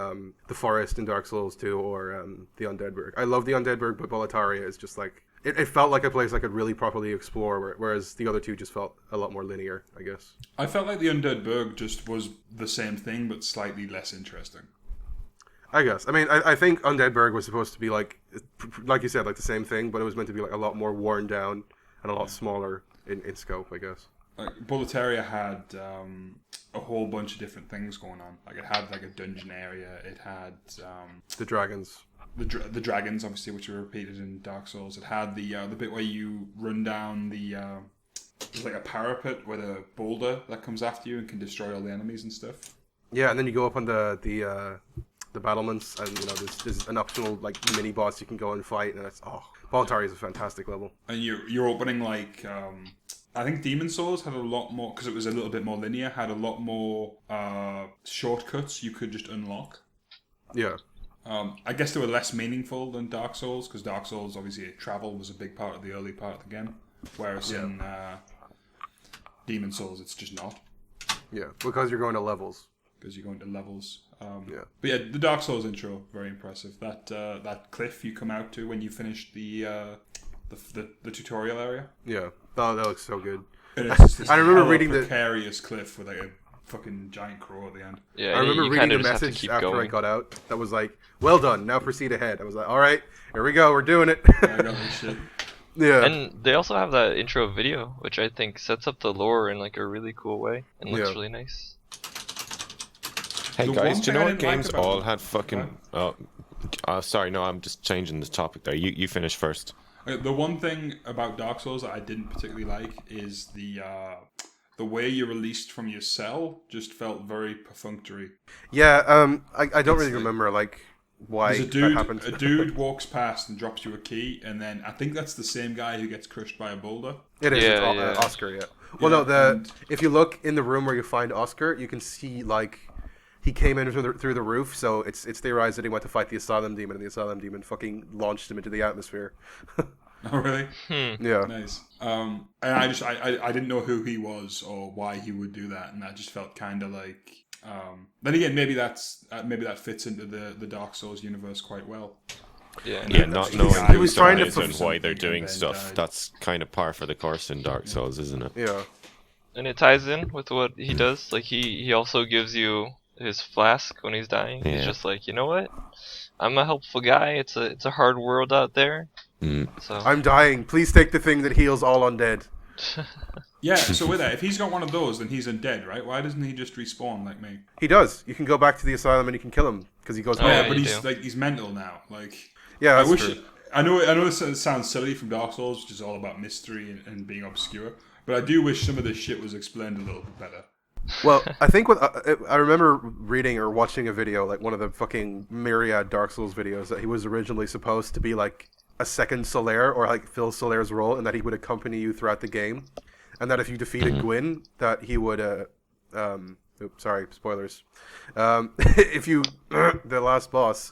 the forest in Dark Souls 2 or the Undead Burg. I love the Undead Burg, but Boletaria is just like it felt like a place I could really properly explore, whereas the other two just felt a lot more linear, I guess. I felt like the Undead Burg just was the same thing but slightly less interesting. I guess. I mean, I think Undead Burg was supposed to be like you said, like the same thing, but it was meant to be like a lot more worn down and a lot smaller in scope, I guess. Like Boletaria had a whole bunch of different things going on. Like it had like a dungeon area. It had The dragons. the dragons, obviously, which were repeated in Dark Souls. It had the bit where you run down there's like a parapet with a boulder that comes after you and can destroy all the enemies and stuff. Yeah, and then you go up on the battlements, and you know there's an optional like mini boss you can go and fight, and it's Voluntari is a fantastic level. And you're opening like I think Demon Souls had a lot more, because it was a little bit more linear, had a lot more shortcuts you could just unlock. Yeah. I guess they were less meaningful than Dark Souls, because Dark Souls, obviously, travel was a big part of the early part of the game. Whereas in Demon Souls, it's just not. Yeah, because you're going to levels. Because you're going to levels. Yeah. But yeah, the Dark Souls intro, very impressive. That cliff you come out to when you finish the tutorial area. Yeah. Oh, that looks so good. And it's just this I remember hella reading precarious cliff with like a fucking giant crow at the end. Yeah, I remember you reading kinda the just have to message keep after going. I got out that was like, well done, now proceed ahead. I was like, all right, here we go, we're doing it. I got this shit. Yeah. And they also have that intro video, which I think sets up the lore in like a really cool way and looks Yeah. really nice. Hey The guys, one do you thing know I what didn't like games about all them- had fucking... sorry, no, I'm just changing the topic there. You finish first. The one thing about Dark Souls that I didn't particularly like is the way you're released from your cell just felt very perfunctory. Yeah, I don't really like- remember, like, why There's that happened. a dude walks past and drops you a key, and then I think that's the same guy who gets crushed by a boulder. It is, Yeah, it's yeah. Oscar, yeah. Well, Yeah, no, and- if you look in the room where you find Oscar, you can see, like, he came in through the roof, so it's theorized that he went to fight the Asylum Demon, and the Asylum Demon fucking launched him into the atmosphere. Oh, really? Yeah. Nice. And I didn't know who he was or why he would do that, and that just felt kind of like. Then again, maybe that fits into the Dark Souls universe quite well. Yeah. Yeah, not knowing he who was someone trying to is and fulfill why they're something doing and then stuff. died. That's kind of par for the course in Dark Souls, isn't it? Yeah. And it ties in with what he does. Like he also gives you his flask when he's dying. Yeah. He's just like, you know what? I'm a helpful guy. It's a hard world out there. So I'm dying. Please take the thing that heals all undead. Yeah. So with that, if he's got one of those, then he's undead, right? Why doesn't he just respawn like me? He does. You can go back to the asylum and you can kill him because he goes Oh, home. yeah, but you he's do. like he's mental now. Like Yeah, I that's wish. true. I know this sounds silly from Dark Souls, which is all about mystery and being obscure. But I do wish some of this shit was explained a little bit better. Well, I think I remember reading or watching a video, like one of the fucking myriad Dark Souls videos, that he was originally supposed to be like a second Solaire, or like fill Solaire's role, and that he would accompany you throughout the game, and that if you defeated Gwyn, that he would oops, sorry, spoilers. If you the last boss,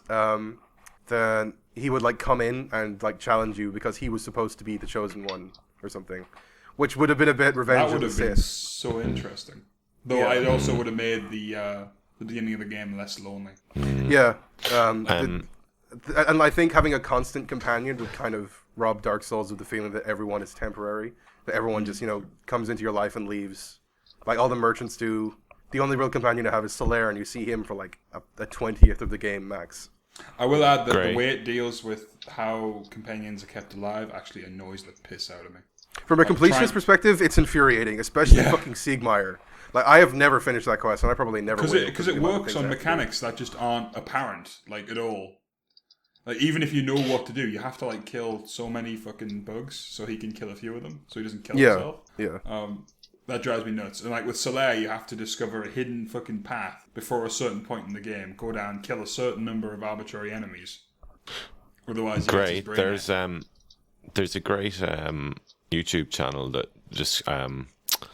then he would like come in and like challenge you because he was supposed to be the chosen one or something, which would have been a bit Revenge That of would the have been Sith. so interesting. Though Yeah. it also would have made the beginning of the game less lonely. Yeah, and I think having a constant companion would kind of rob Dark Souls of the feeling that everyone is temporary, that everyone just comes into your life and leaves, like all the merchants do. The only real companion to have is Solaire, and you see him for like a 20th of the game max. I will add that Great. the way it deals with how companions are kept alive actually annoys the piss out of me. From a completionist trying- perspective, it's infuriating, especially Yeah. fucking Siegmeyer. Like, I have never finished that quest, and I probably never will. Because it works on mechanics that just aren't apparent, like, at all. Like, even if you know what to do, you have to, like, kill so many fucking bugs so he can kill a few of them, so he doesn't kill Yeah, himself. yeah. That drives me nuts. And, like, with Solaire, you have to discover a hidden fucking path before a certain point in the game. Go down, kill a certain number of arbitrary enemies. Otherwise, he gets his Great. brain out. There's a great YouTube channel that just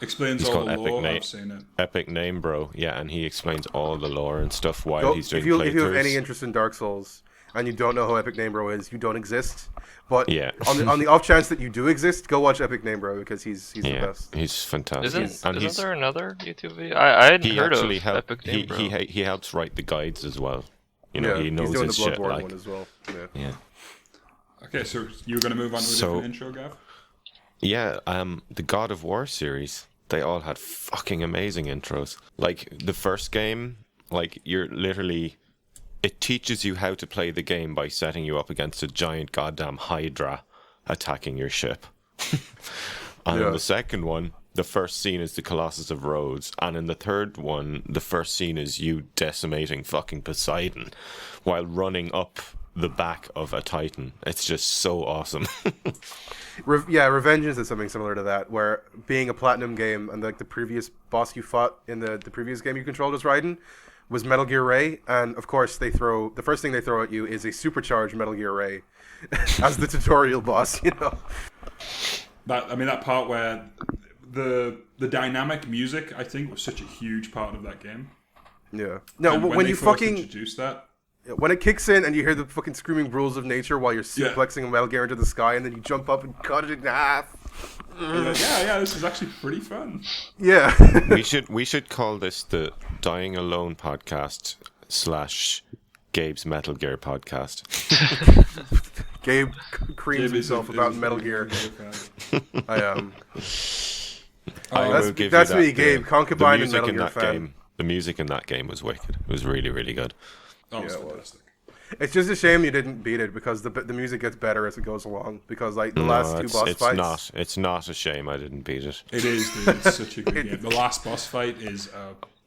Explains he's all called the Epic lore. Name. I've seen it. Epic Name Bro, yeah, and he explains all the lore and stuff while Go, he's doing if you have playthroughs. any interest in Dark Souls and you don't know who Epic Name Bro is, you don't exist. But Yeah. on the off chance that you do exist, go watch Epic Name Bro because he's the Yeah, best. he's fantastic. isn't he's, there another YouTube video? I hadn't he heard actually of helped. Epic Name Bro. He helps write the guides as well. You know, he knows he's doing his the shit. Bloodborne Like, one as well. Yeah. yeah. Okay, so you were going to move on to a So- different intro, Gav? Yeah, the God of War series, they all had fucking amazing intros. Like, the first game, like, you're literally... It teaches you how to play the game by setting you up against a giant goddamn Hydra attacking your ship. And Yeah. in the second one, the first scene is the Colossus of Rhodes. And in the third one, the first scene is you decimating fucking Poseidon while running up the back of a Titan. It's just so awesome. Revengeance is something similar to that, where being a platinum game and like the previous boss you fought in the previous game you controlled as Raiden was Metal Gear Ray, and of course the first thing they throw at you is a supercharged Metal Gear Ray, as the tutorial boss. That part where the dynamic music, I think, was such a huge part of that game. Yeah. No, And when they you first fucking introduced that. when it kicks in and you hear the fucking screaming rules of nature while you're suplexing a Metal Gear into the sky, and then you jump up and cut it in half. Like, yeah, this is actually pretty fun. Yeah. We should call this the Dying Alone podcast / Gabe's Metal Gear podcast. Gabe creams himself about Metal Gear. I am. That's me, Gabe. Concubine and Metal Gear fan. The music in that game was wicked. It was really, really good. Oh, it was fantastic. It's just a shame you didn't beat it because the music gets better as it goes along. Because like the last two boss fights, it's not a shame I didn't beat it. It is, dude. It's such a good game. The last boss fight is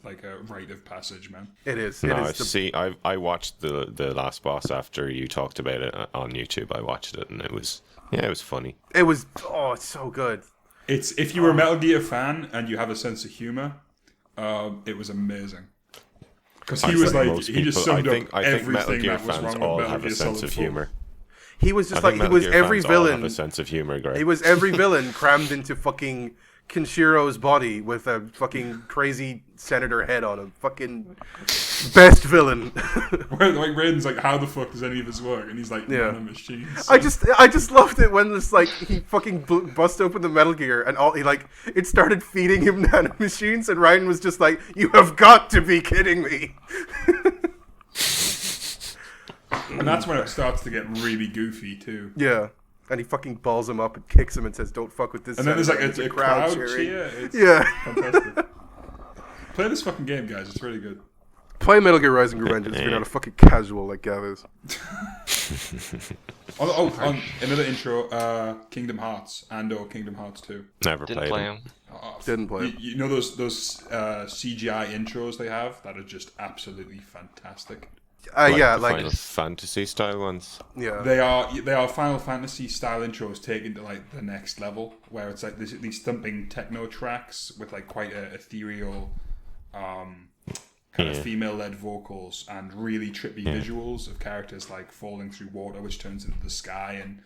like a rite of passage, man. It is. I watched the last boss after you talked about it on YouTube. I watched it and it was funny. It was it's so good. It's if you were a Metal Gear fan and you have a sense of humor, it was amazing. Because he was like, he just summed up everything that was wrong with Metal Gear have a sense of humor. He was just like, he was every villain. Have a sense of humor, Greg. He was every villain crammed into fucking Kenshiro's body with a fucking crazy senator head on him. Fucking best villain. Where like Raiden's like, how the fuck does any of this work? And he's like, nanomachines. So. I just loved it when this like he fucking bust open the Metal Gear and it started feeding him nanomachines and Raiden was just like, you have got to be kidding me. And that's when it starts to get really goofy too. Yeah. And he fucking balls him up and kicks him and says, "Don't fuck with this." And then there's like a crowd cheer. It's fantastic. Play this fucking game, guys. It's really good. Play Metal Gear Rising: Revengeance if you're not a fucking casual like Gav is. on another intro, Kingdom Hearts or Kingdom Hearts 2. Never Didn't play them. Didn't play. You know those CGI intros they have that are just absolutely fantastic. The Final Fantasy style ones. Yeah, they are Final Fantasy style intros taken to like the next level, where it's like these thumping techno tracks with like quite a ethereal, kind of female-led vocals and really trippy visuals of characters like falling through water, which turns into the sky, and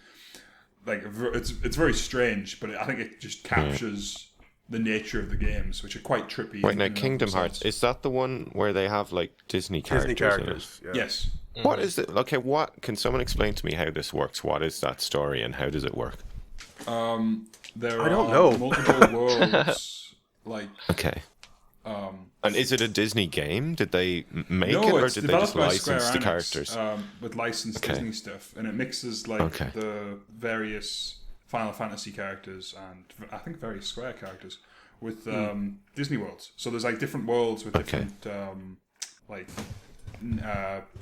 like it's very strange, but I think it just captures the nature of the games, which are quite trippy. Wait, now Kingdom Hearts, is that the one where they have like Disney characters in it? Yeah. Yes. Mm-hmm. What is it? Okay, can someone explain to me how this works? What is that story and how does it work? There I don't are know. multiple worlds. Okay. And is it a Disney game? Did they make it, or did they just license the characters? With licensed Disney stuff, and it mixes like the various Final Fantasy characters and I think various Square characters with Disney worlds. So there's like different worlds with different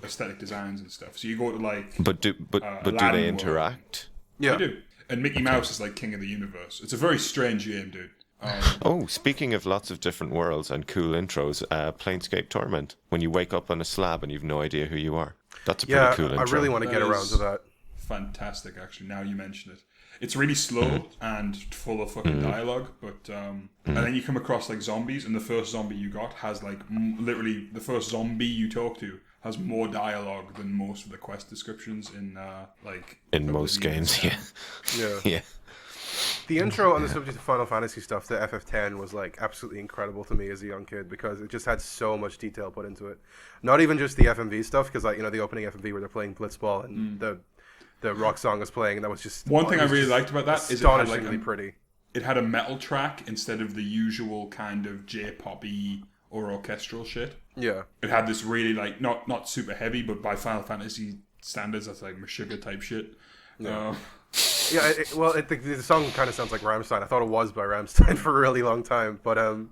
aesthetic designs and stuff. So you go to like, but do they interact? Yeah, they do. And Mickey Mouse is like king of the universe. It's a very strange game, dude. Speaking of lots of different worlds and cool intros, Planescape Torment. When you wake up on a slab and you've no idea who you are. That's a pretty cool intro. I really want to get around to that. Fantastic, actually. Now you mention it. It's really slow and full of fucking dialogue, but and then you come across like zombies, and the first zombie you got has like literally the first zombie you talk to has more dialogue than most of the quest descriptions in most games. Yeah. The intro on the subject of Final Fantasy stuff, the FF10 was like absolutely incredible to me as a young kid because it just had so much detail put into it. Not even just the FMV stuff, because like the opening FMV where they're playing Blitzball and the rock song was playing, and that was just one thing I really liked about that is it had like pretty. It had a metal track instead of the usual kind of J-poppy or orchestral shit. Yeah, it had this really like not super heavy, but by Final Fantasy standards, that's like Meshuggah type shit. Yeah. The song kind of sounds like Rammstein. I thought it was by Rammstein for a really long time, but and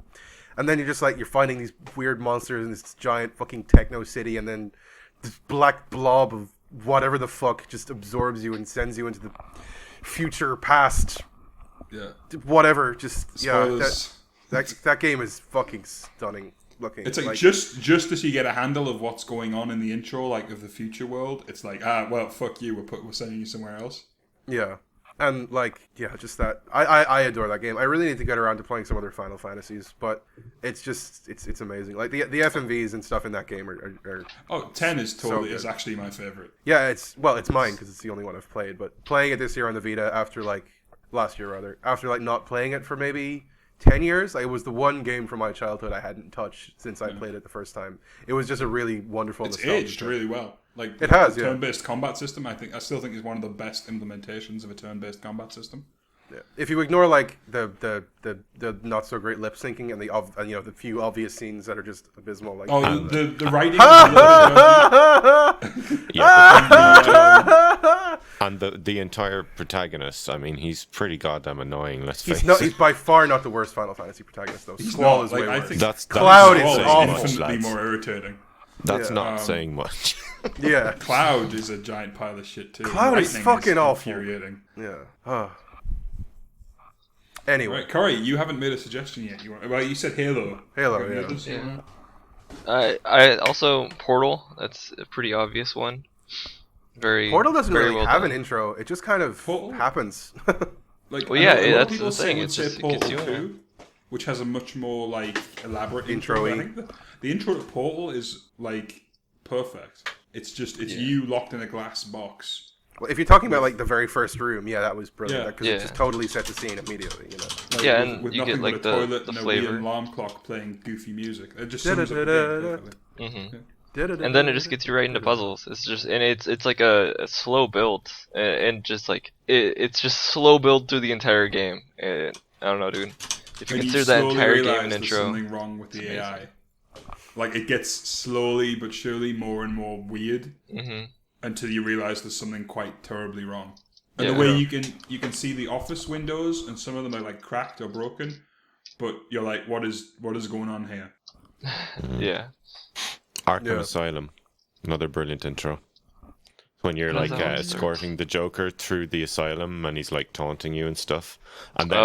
then you're finding these weird monsters in this giant fucking techno city, and then this black blob of whatever the fuck just absorbs you and sends you into the future, past, whatever. Just spoilers. That game is fucking stunning looking. It's like just as you get a handle of what's going on in the intro, like of the future world, it's like well, fuck you, we're sending you somewhere else. Yeah, And just that I adore that game. I really need to get around to playing some other Final Fantasies, but it's just it's amazing. Like the FMVs and stuff in that game are 10 is totally so is actually my favorite. yeah. It's mine because it's the only one I've played. But playing it this year on the Vita after last year rather after not playing it for maybe 10 years, it was the one game from my childhood I hadn't touched since I played it the first time. It was just a really wonderful. It's aged really well. Like it has, the turn-based combat system. I still think is one of the best implementations of a turn-based combat system. Yeah. If you ignore the not so great lip syncing and the few obvious scenes that are just abysmal, the writing. And the entire protagonist. I mean, he's pretty goddamn annoying. Let's face He's it. by far not the worst Final Fantasy protagonist though. Squall is way I worse. think Cloud is Squall awful. infinitely more irritating. That's not saying much. Yeah. Cloud is a giant pile of shit too. Cloud is Lightning fucking awful. Infuriating. Yeah. Anyway. Right, Corey, you haven't made a suggestion yet. You said Halo. Halo, yeah. I also Portal. That's a pretty obvious one. Portal doesn't very really well have done. an intro. It just kind of Portal? happens. Like, Well, yeah, a lot of that's people the thing, would it's say just- it gets Portal you in 2, which has a much more elaborate intro. Intro-y. I think the intro to Portal is perfect. It's you locked in a glass box. Well, if you're talking about the very first room, yeah, that was brilliant Yeah. because it just totally set the scene immediately. Yeah, with, and with you nothing get but like a toilet the and a flavor. weird alarm clock playing goofy music. It just sums up the game perfectly. And then it just gets you right into puzzles. It's just it's like a slow build, and just it's just slow build through the entire game. And I don't know, dude. If you And consider that slowly entire realise game an there's intro, something wrong with the it's AI. Like it gets slowly but surely more and more weird until you realize there's something quite terribly wrong. And Yeah. the way you can see the office windows, and some of them are cracked or broken, but you're like, what is going on here? yeah. Arkham Asylum, another brilliant intro. When you're How's that one? escorting the Joker through the asylum and he's taunting you and stuff, and then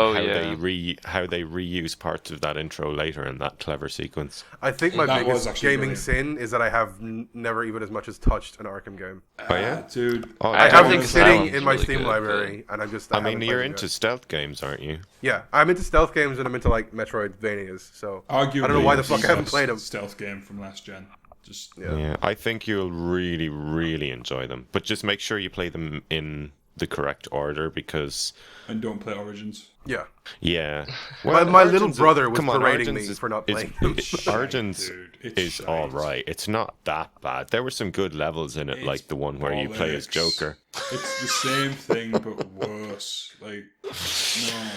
how they reuse parts of that intro later in that clever sequence. I think my That was biggest actually gaming brilliant. sin is that I have never even as much as touched an Arkham game. Oh yeah, Dude. Oh, I I have think them sitting Asylum's in my really Steam good, library, and I I mean, haven't you're played it into yet. stealth games, aren't you? Yeah, I'm into stealth games and I'm into Metroidvanias. So Arguably, I don't know why the the fuck I haven't best played them. stealth game from last gen. Just Yeah. I think you'll really, really enjoy them. But just make sure you play them in the correct order because, and don't play Origins. Yeah. yeah. My little Origins brother was come on, berating Origins me for not is- playing them. Origins Dude, it's is shite. all right. It's not that bad. There were some good levels in it, It's like the one where you play as bollocks. Joker. It's the same thing but worse. No.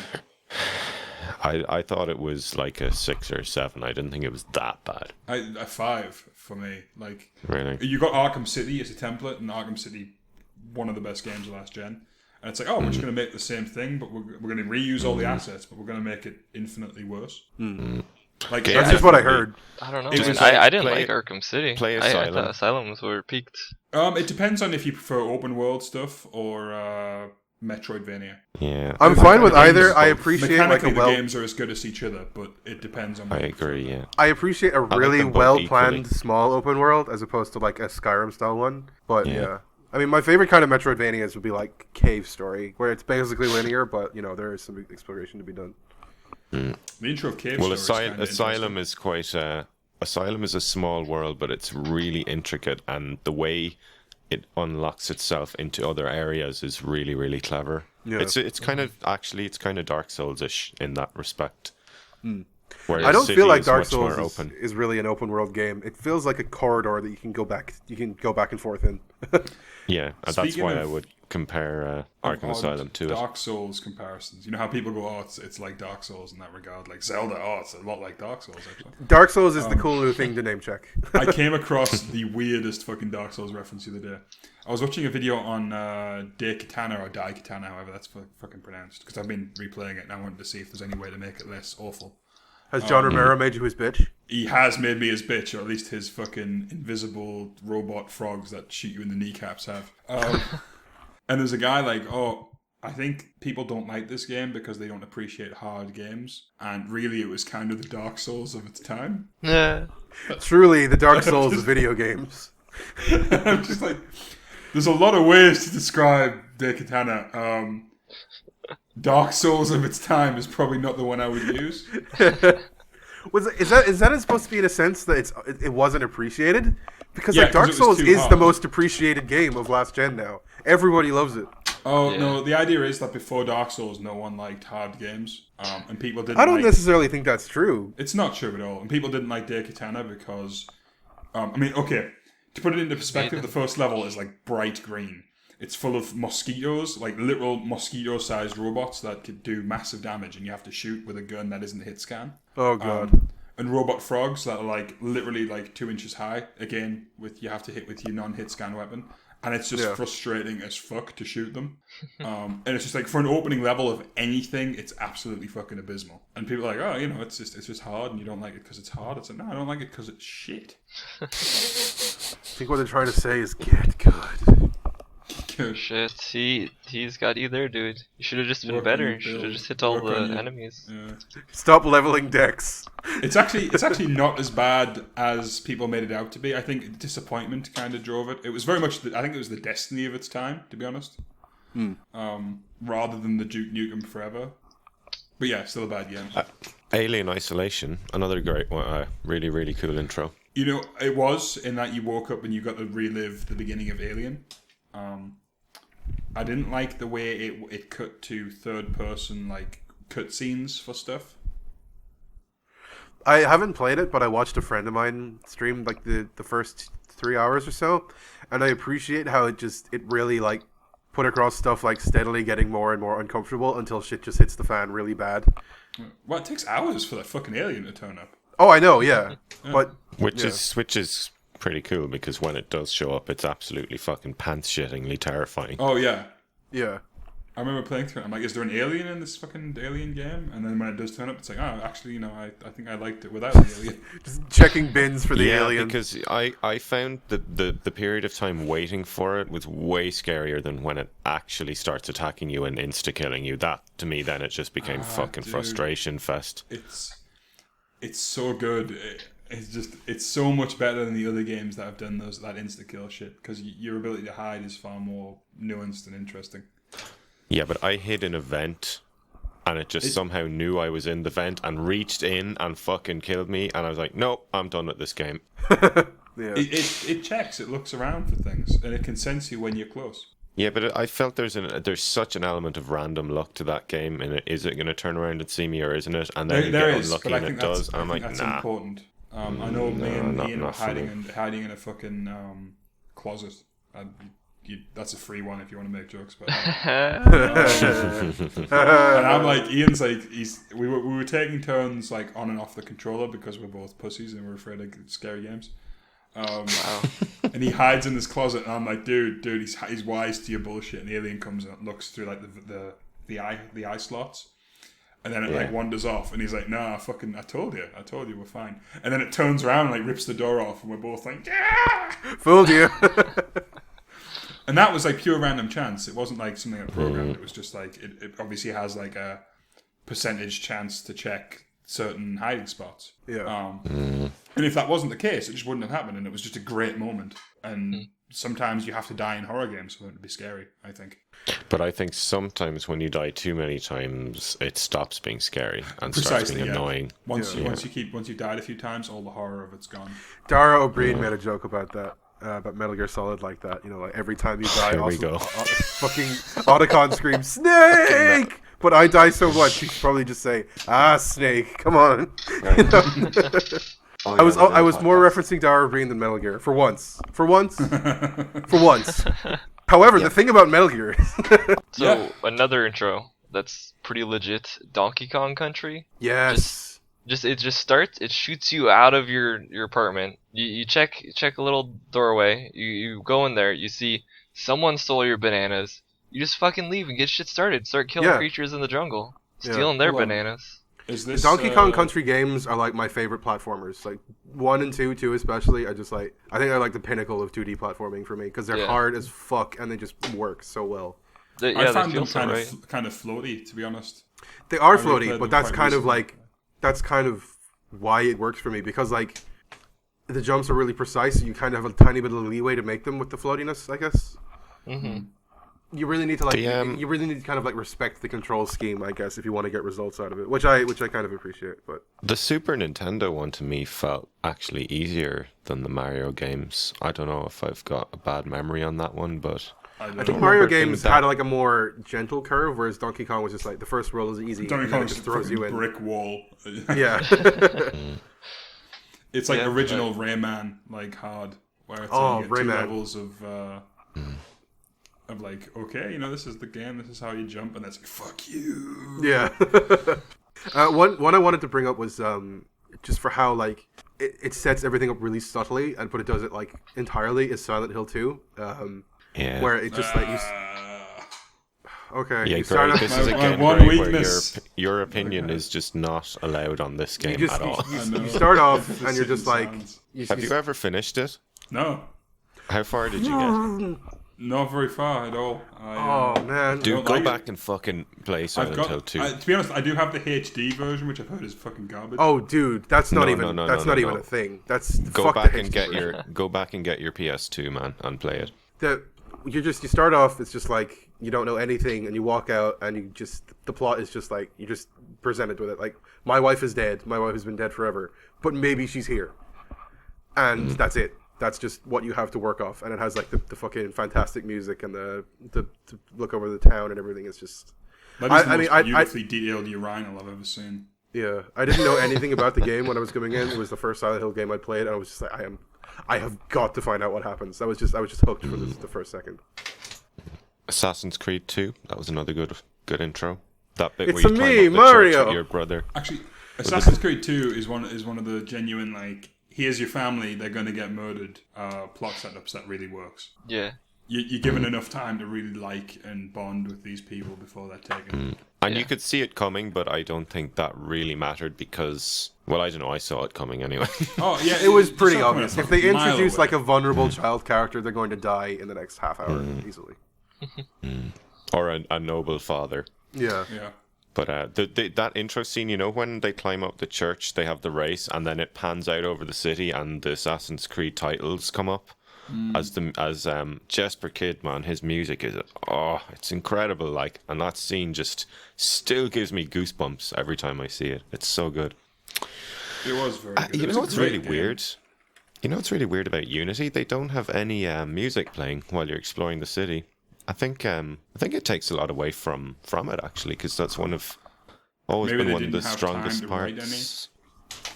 I thought it was like a 6 or 7. I didn't think it was that bad. A 5 for me. Really? You got Arkham City as a template, and Arkham City, one of the best games of last gen. And it's we're just going to make the same thing, but we're going to reuse all the assets, but we're going to make it infinitely worse. That's just what I heard. I don't know. It Man. was I didn't play- like Arkham City. play I Asylum. thought Asylums were peaked. It depends on if you prefer open world stuff or Metroidvania. Yeah. I'm fine with Mechanically, either. I both. appreciate Mechanically, a the well. games are as good as each other, but it depends on. I what you prefer. agree, yeah. I appreciate a like really them both well planned equally. small open world as opposed to a Skyrim style one. But Yeah. yeah. I mean, my favorite kind of Metroidvanias would be Cave Story, where it's basically linear, but there is some exploration to be done. The intro of Cave Well, Story is kinda Asylum interesting. is quite. Asylum is a small world, but it's really intricate, and the way it unlocks itself into other areas is really, really clever. Yeah. It's kind of Dark Souls-ish in that respect. Whereas I don't City feel like is Dark much Souls more is, open. is really an open world game. It feels like a corridor that you can go back and forth in. Yeah, and that's Speaking why of- I would compare Arkham Odd Asylum to it. Dark Souls comparisons. You know how people go, "Oh, it's like Dark Souls in that regard." Like Zelda, oh, it's a lot like Dark Souls. Actually, Dark Souls is the cool new thing to name check. I came across the weirdest fucking Dark Souls reference the other day. I was watching a video on Dai Katana or Dai Katana, however that's fucking pronounced, because I've been replaying it and I wanted to see if there's any way to make it less awful. Has John Romero made you his bitch? He has made me his bitch, or at least his fucking invisible robot frogs that shoot you in the kneecaps have. And there's a guy I think people don't like this game because they don't appreciate hard games. And really, it was kind of the Dark Souls of its time. Yeah. Truly, the Dark Souls of video games. I'm just there's a lot of ways to describe Dai Katana. Dark Souls of its time is probably not the one I would use. Is that supposed to be in a sense that it wasn't appreciated? Because Yeah, like Dark 'cause it was Souls too is hard. the most appreciated game of last gen now. Everybody loves it. Oh Yeah. no, the idea is that before Dark Souls, no one liked hard games, and people didn't. I don't like... necessarily think that's true. It's not true at all, and people didn't like Daikatana because, I mean, okay, to put it into perspective, the first level is like bright green. It's full of mosquitoes, like literal mosquito-sized robots that could do massive damage, and you have to shoot with a gun that isn't hit scan. Oh god. And robot frogs that are like literally like 2 inches high. Again, you have to hit with your non-hit scan weapon, and it's just frustrating as fuck to shoot them. And it's just like for an opening level of anything, it's absolutely fucking abysmal. And people are like, oh, it's just hard, and you don't like it because it's hard. It's like, no, I don't like it because it's shit. I think what they're trying to say is get good. Shit, he's got you there, dude. You should have just been Work better. on You should your have build. just hit all Work the on your- enemies. Yeah. Stop leveling decks. It's actually not as bad as people made it out to be. I think disappointment kind of drove it. It was very much I think it was the Destiny of its time, to be honest. Rather than the Duke Nukem Forever. But yeah, still a bad game. Alien Isolation, another great one. Really, really cool intro. It was in that you woke up and you got to relive the beginning of Alien. I didn't like the way it cut to third person like cutscenes for stuff. I haven't played it, but I watched a friend of mine stream like the first 3 hours or so, and I appreciate how it really like put across stuff like steadily getting more and more uncomfortable until shit just hits the fan really bad. Well, it takes hours for that fucking alien to turn up. Oh, I know, yeah. But Which is pretty cool because when it does show up, it's absolutely fucking pants-shittingly terrifying. Oh yeah. yeah. I remember playing through it. I'm like, is there an alien in this fucking alien game? And then when it does turn up, it's like, oh, actually, I think I liked it without the alien. Just checking bins for the Yeah, alien. because I found that the period of time waiting for it was way scarier than when it actually starts attacking you and insta-killing you. That, to me, then it just became fucking dude. frustration fest. It's so good. It's so much better than the other games that have done that insta kill shit because your ability to hide is far more nuanced and interesting. Yeah, but I hid an event, and it just somehow knew I was in the vent and reached in and fucking killed me, and I was like, no, I'm done with this game. Yeah. It checks, it looks around for things, and it can sense you when you're close. Yeah, but I felt there's such an element of random luck to that game, and is it going to turn around and see me or isn't it? And then you There get is, unlucky but I and think it does, and I'm like, that's nah. important. I know me and not Ian were for me. hiding in a fucking closet. That's a free one if you want to make jokes. But and I'm like, Ian's like, we were taking turns like on and off the controller because we're both pussies and we're afraid of scary games. Wow. And he hides in this closet, and I'm like, dude, he's wise to your bullshit. And the alien comes and looks through like the eye slots. And then it like wanders off, and he's like, "Nah, I told you, we're fine." And then it turns around, and, like rips the door off, and we're both like, "Yeah!" Fooled you. And that was like pure random chance. It wasn't like something I programmed. It was just like it obviously has like a percentage chance to check certain hiding spots. Yeah. And if that wasn't the case, it just wouldn't have happened, and it was just a great moment. And sometimes you have to die in horror games for it to be scary, I think. But I think sometimes when you die too many times, it stops being scary and starts being annoying. Once you've died a few times, all the horror of it's gone. Dara O'Brien made a joke about that. About Metal Gear Solid like that, like every time you die, Here we also, go. fucking Otacon screams Snake, but I die so much. He'd probably just say, Snake, come on. You know? I was more referencing Dara O'Brien than Metal Gear for once. However, the thing about Metal Gear is, So another intro that's pretty legit. Donkey Kong Country. yes. It just starts. It shoots you out of your apartment. You check a little doorway. You go in there. You see someone stole your bananas. You just fucking leave and get shit started. Start killing creatures in the jungle, stealing their bananas. Is The this Donkey Kong Country games are like my favorite platformers. Like 1 and 2 especially. I think they're like the pinnacle of 2D platforming for me because they're hard as fuck and they just work so well. I found feel them so right. kind of floaty, to be honest. They are I replayed floaty, them but that's quite kind of recently. that's kind of why it works for me because like the jumps are really precise, so you kind of have a tiny bit of leeway to make them with the floatiness, I guess. Mm-hmm. You really need to like. The, You really need to kind of like respect the control scheme, I guess, if you want to get results out of it, which I kind of appreciate. But the Super Nintendo one to me felt actually easier than the Mario games. I don't know if I've got a bad memory on that one, but I think Mario games had like a more gentle curve, whereas Donkey Kong was just like the first world is easy, Donkey and then Kong it just throws you in. brick wall. Yeah. It's like original Rayman, like hard, where it's Oh, you get two Rayman. levels of like, okay, you know, this is the game, this is how you jump, and that's like, fuck you. Yeah. One I wanted to bring up was just for how like it sets everything up really subtly, but it does it like entirely is Silent Hill 2. yeah. Where it just like you. Okay. Yeah, you start Greg, off, this is My again one Greg, where weakness. your opinion is just not allowed on this game you just at all. you start off Just and you're just like sounds. Have you ever finished it? No, How far did you get? not very far at all. Oh man. Dude, don't go like back and fucking play Silent Hill 2. To be honest, I do have the HD version, which I've heard is fucking garbage. Oh, dude, that's not No, even no, that's no, not no, even no. a thing. That's Go fuck back the and HD get version. your PS2, man, and play it. You start off. It's just like you don't know anything, and you walk out, and you just the plot is just like you just presented with it. Like my wife is dead. My wife has been dead forever, but maybe she's here, and that's it. That's just what you have to work off, and it has like the fucking fantastic music and the look over the town and everything. It's just That is the I most mean, beautifully detailed urinal I've ever seen. yeah. I didn't know anything about the game when I was coming in. It was the first Silent Hill game I'd played, and I was just like, I have got to find out what happens. I was just hooked for the first second. Assassin's Creed 2, that was another good intro. That bit It's where you a climb me, up the Mario! church with your brother. Actually, Assassin's Creed 2 is one of the genuine, like, here's your family, they're going to get murdered plot setups that really works. Yeah. You're given enough time to really like and bond with these people before they're taken. And Yeah. you could see it coming, but I don't think that really mattered because, well, I don't know, I saw it coming anyway. Oh, yeah. It was you pretty saw it coming obvious. a If they mile introduce away. like a vulnerable child character, they're going to die in the next half hour easily. Or a noble father. Yeah. Yeah. But that intro scene, you know, when they climb up the church, they have the race, and then it pans out over the city, and the Assassin's Creed titles come up. As Jesper Kidd, man, his music is it's incredible. Like, and that scene just still gives me goosebumps every time I see it. It's so good. It was very good. You It was know a what's great really game. weird? You know what's really weird about Unity? They don't have any music playing while you're exploring the city. I think it takes a lot away from it actually, because that's always Maybe been they one of the didn't have strongest time to write parts.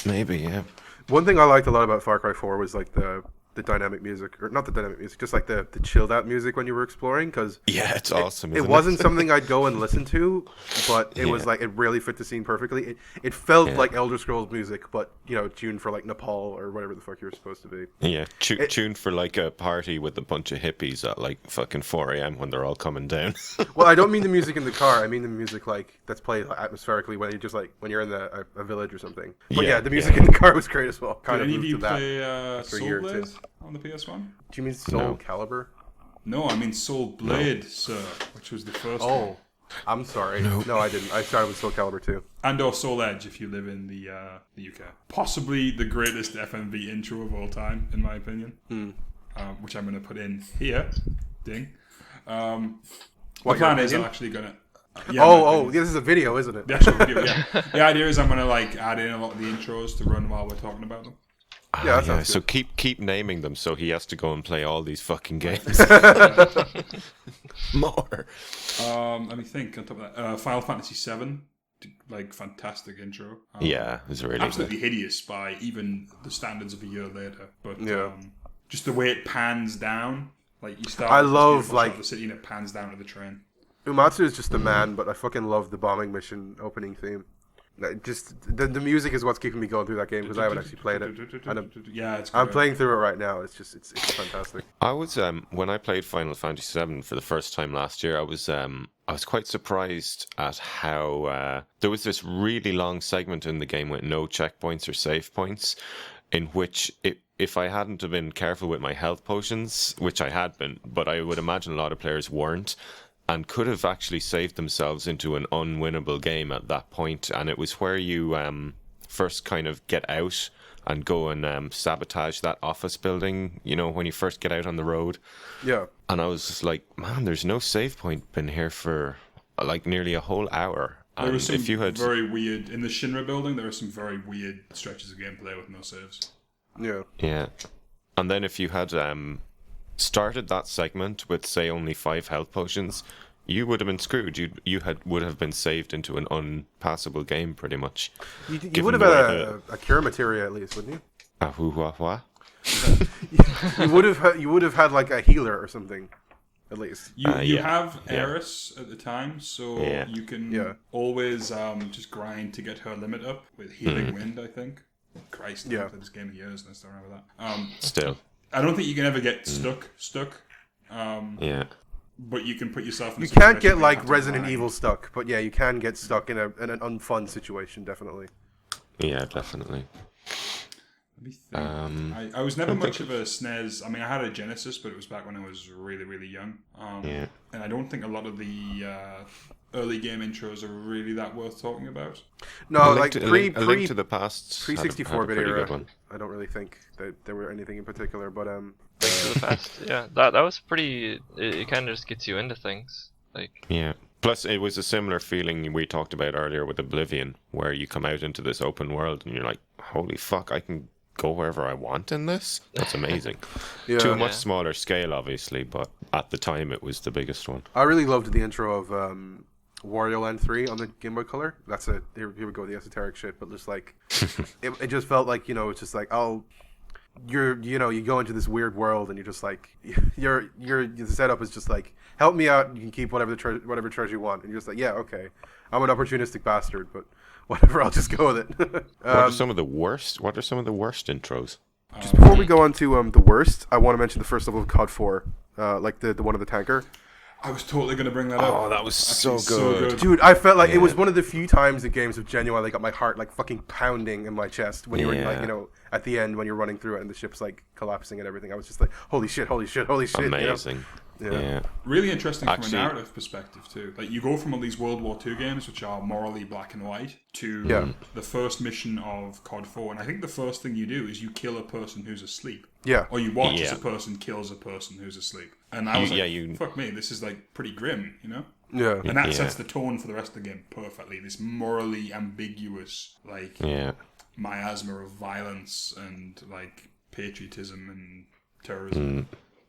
Maybe, yeah. One thing I liked a lot about Far Cry 4 was like the dynamic music, or not the dynamic music, just like the chilled out music when you were exploring, because Yeah, it's awesome. it Isn't wasn't something I'd go and listen to, but it was Yeah. like it really fit the scene perfectly. It felt Yeah. like Elder Scrolls music, but tuned for like Nepal or whatever the fuck you were supposed to be. Yeah, tuned for like a party with a bunch of hippies at like fucking 4 a.m. when they're all coming down. Well, I don't mean the music in the car. I mean the music like that's played atmospherically when you just like when you're in a village or something. But yeah, the music in the car was great as well. Kind Did of any of moved you to that. play after a year or Soul two. Blade on the PS1? Do you mean Soul No. Calibur? No, I mean Soul Blade, sir, which was the first one. Oh, I'm sorry. No, I didn't. I started with Soul Calibur too. And or Soul Edge if you live in the UK. Possibly the greatest FMV intro of all time, in my opinion. Which I'm going to put in here. Ding. The What, plan your is I'm opinion? actually going to... This is a video, isn't it? The actual video, yeah. The idea is I'm going to like add in a lot of the intros to run while we're talking about them. Yeah, that sounds So good. keep naming them so he has to go and play all these fucking games. More. Let me think on top of that. Final Fantasy VII, like fantastic intro. Yeah, it's really Absolutely good. hideous by even the standards of a year later. But Yeah. just the way it pans down, like you start. I with this love, beautiful shot like- of the city and it pans down to the train. Umatsu is just the man, but I fucking love the bombing mission opening theme. Just the music is what's keeping me going through that game because I haven't actually played it. And Yeah, it's. I'm great. playing through it right now. It's fantastic. I was when I played Final Fantasy VII for the first time last year. I was quite surprised at how there was this really long segment in the game with no checkpoints or save points, in which if I hadn't have been careful with my health potions, which I had been, but I would imagine a lot of players weren't, and could have actually saved themselves into an unwinnable game at that point. And it was where you first kind of get out and go and sabotage that office building, you know, when you first get out on the road. Yeah. And I was just like, man, there's no save point been here for like nearly a whole hour. There was some if you had... very weird in the Shinra building. There were some very weird stretches of gameplay with no saves. Yeah. Yeah. And then if you had started that segment with, say, only 5 health potions, you would have been screwed. Would have been saved into an unpassable game, pretty much. You would have had a cure materia at least, wouldn't you? A hoo-wah-wah? You would have had like a healer or something, at least. You have Eris at the time, so you can always just grind to get her limit up with Healing Wind, I think. Christ, I've played this game in years and I still remember that. Still. I don't think you can ever get stuck. Yeah. But you can put yourself in a You can't situation get where you like have to Resident grind. Evil stuck, but yeah, you can get stuck in an unfun situation, definitely. Yeah, definitely. Let me think. I was never much of a SNES. I mean, I had a Genesis, but it was back when I was really, really young. And I don't think a lot of the early game intros are really that worth talking about. No, A like Link to the Past pre had a 64-bit pretty era. good one. I don't really think that there were anything in particular, but Link to the Past. Yeah, that was pretty. It kind of just gets you into things. Like Yeah. Plus, it was a similar feeling we talked about earlier with Oblivion, where you come out into this open world and you're like, holy fuck, I can go wherever I want in this? That's amazing. yeah. To a much smaller scale, obviously, but at the time it was the biggest one. I really loved the intro of Wario Land 3 on the Game Boy Color. That's it. Here we go, the esoteric shit. But just like, it just felt like, you know, it's just like, you go into this weird world and you're just like, the setup is just like, help me out. You can keep whatever treasure you want. And you're just like, yeah, okay. I'm an opportunistic bastard, but whatever. I'll just go with it. What are some of the worst intros? Just before we go on to the worst, I want to mention the first level of COD 4, like the one of the tanker. I was totally going to bring that up. Oh, that was so Actually, good. Dude, I felt like it was one of the few times in games of genuinely got my heart like fucking pounding in my chest when you were like, you know, at the end when you're running through it and the ship's like collapsing and everything. I was just like, holy shit. Amazing. You know? Yeah. Really interesting from Actually- a narrative perspective too. Like you go from all these World War II games, which are morally black and white, to the first mission of COD 4, and I think the first thing you do is you kill a person who's asleep. Yeah. Or you watch as a person kills a person who's asleep. And I was fuck me, this is like pretty grim, you know? Yeah. And that sets the tone for the rest of the game perfectly. This morally ambiguous, like miasma of violence and like patriotism and terrorism.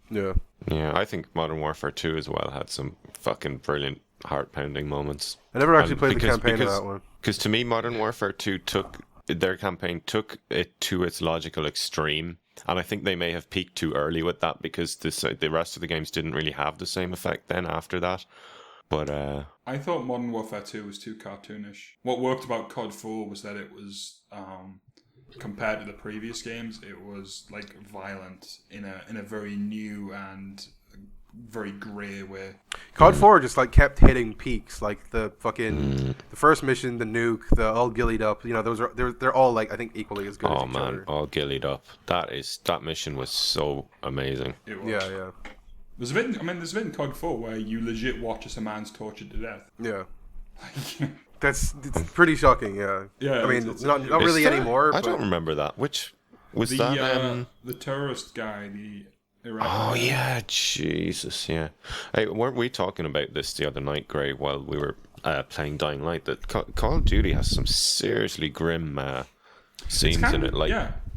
Yeah. Yeah, I think Modern Warfare 2 as well had some fucking brilliant heart-pounding moments. I never actually played the campaign of that one. Because to me, Modern Warfare 2 took it to its logical extreme. And I think they may have peaked too early with that because the rest of the games didn't really have the same effect then after that. But I thought Modern Warfare 2 was too cartoonish. What worked about COD 4 was that it was, compared to the previous games, it was like violent in a very new and very grey way. COD 4 just like kept hitting peaks, like the fucking the first mission, the nuke, the all gillied up. You know, they're all like I think equally as good. oh as each man, other. all gillied up. That mission was so amazing. It was. Yeah. There's a bit in COD 4 where you legit watch as a man's tortured to death. Yeah. It's pretty shocking, yeah. Yeah, I mean, it's not really anymore. I but don't remember that. Which was that? The terrorist guy, the Iraq Oh guy. yeah, Jesus, yeah. Hey, weren't we talking about this the other night, Gray, while we were playing Dying Light? That Call of Duty has some seriously grim scenes in it. Like,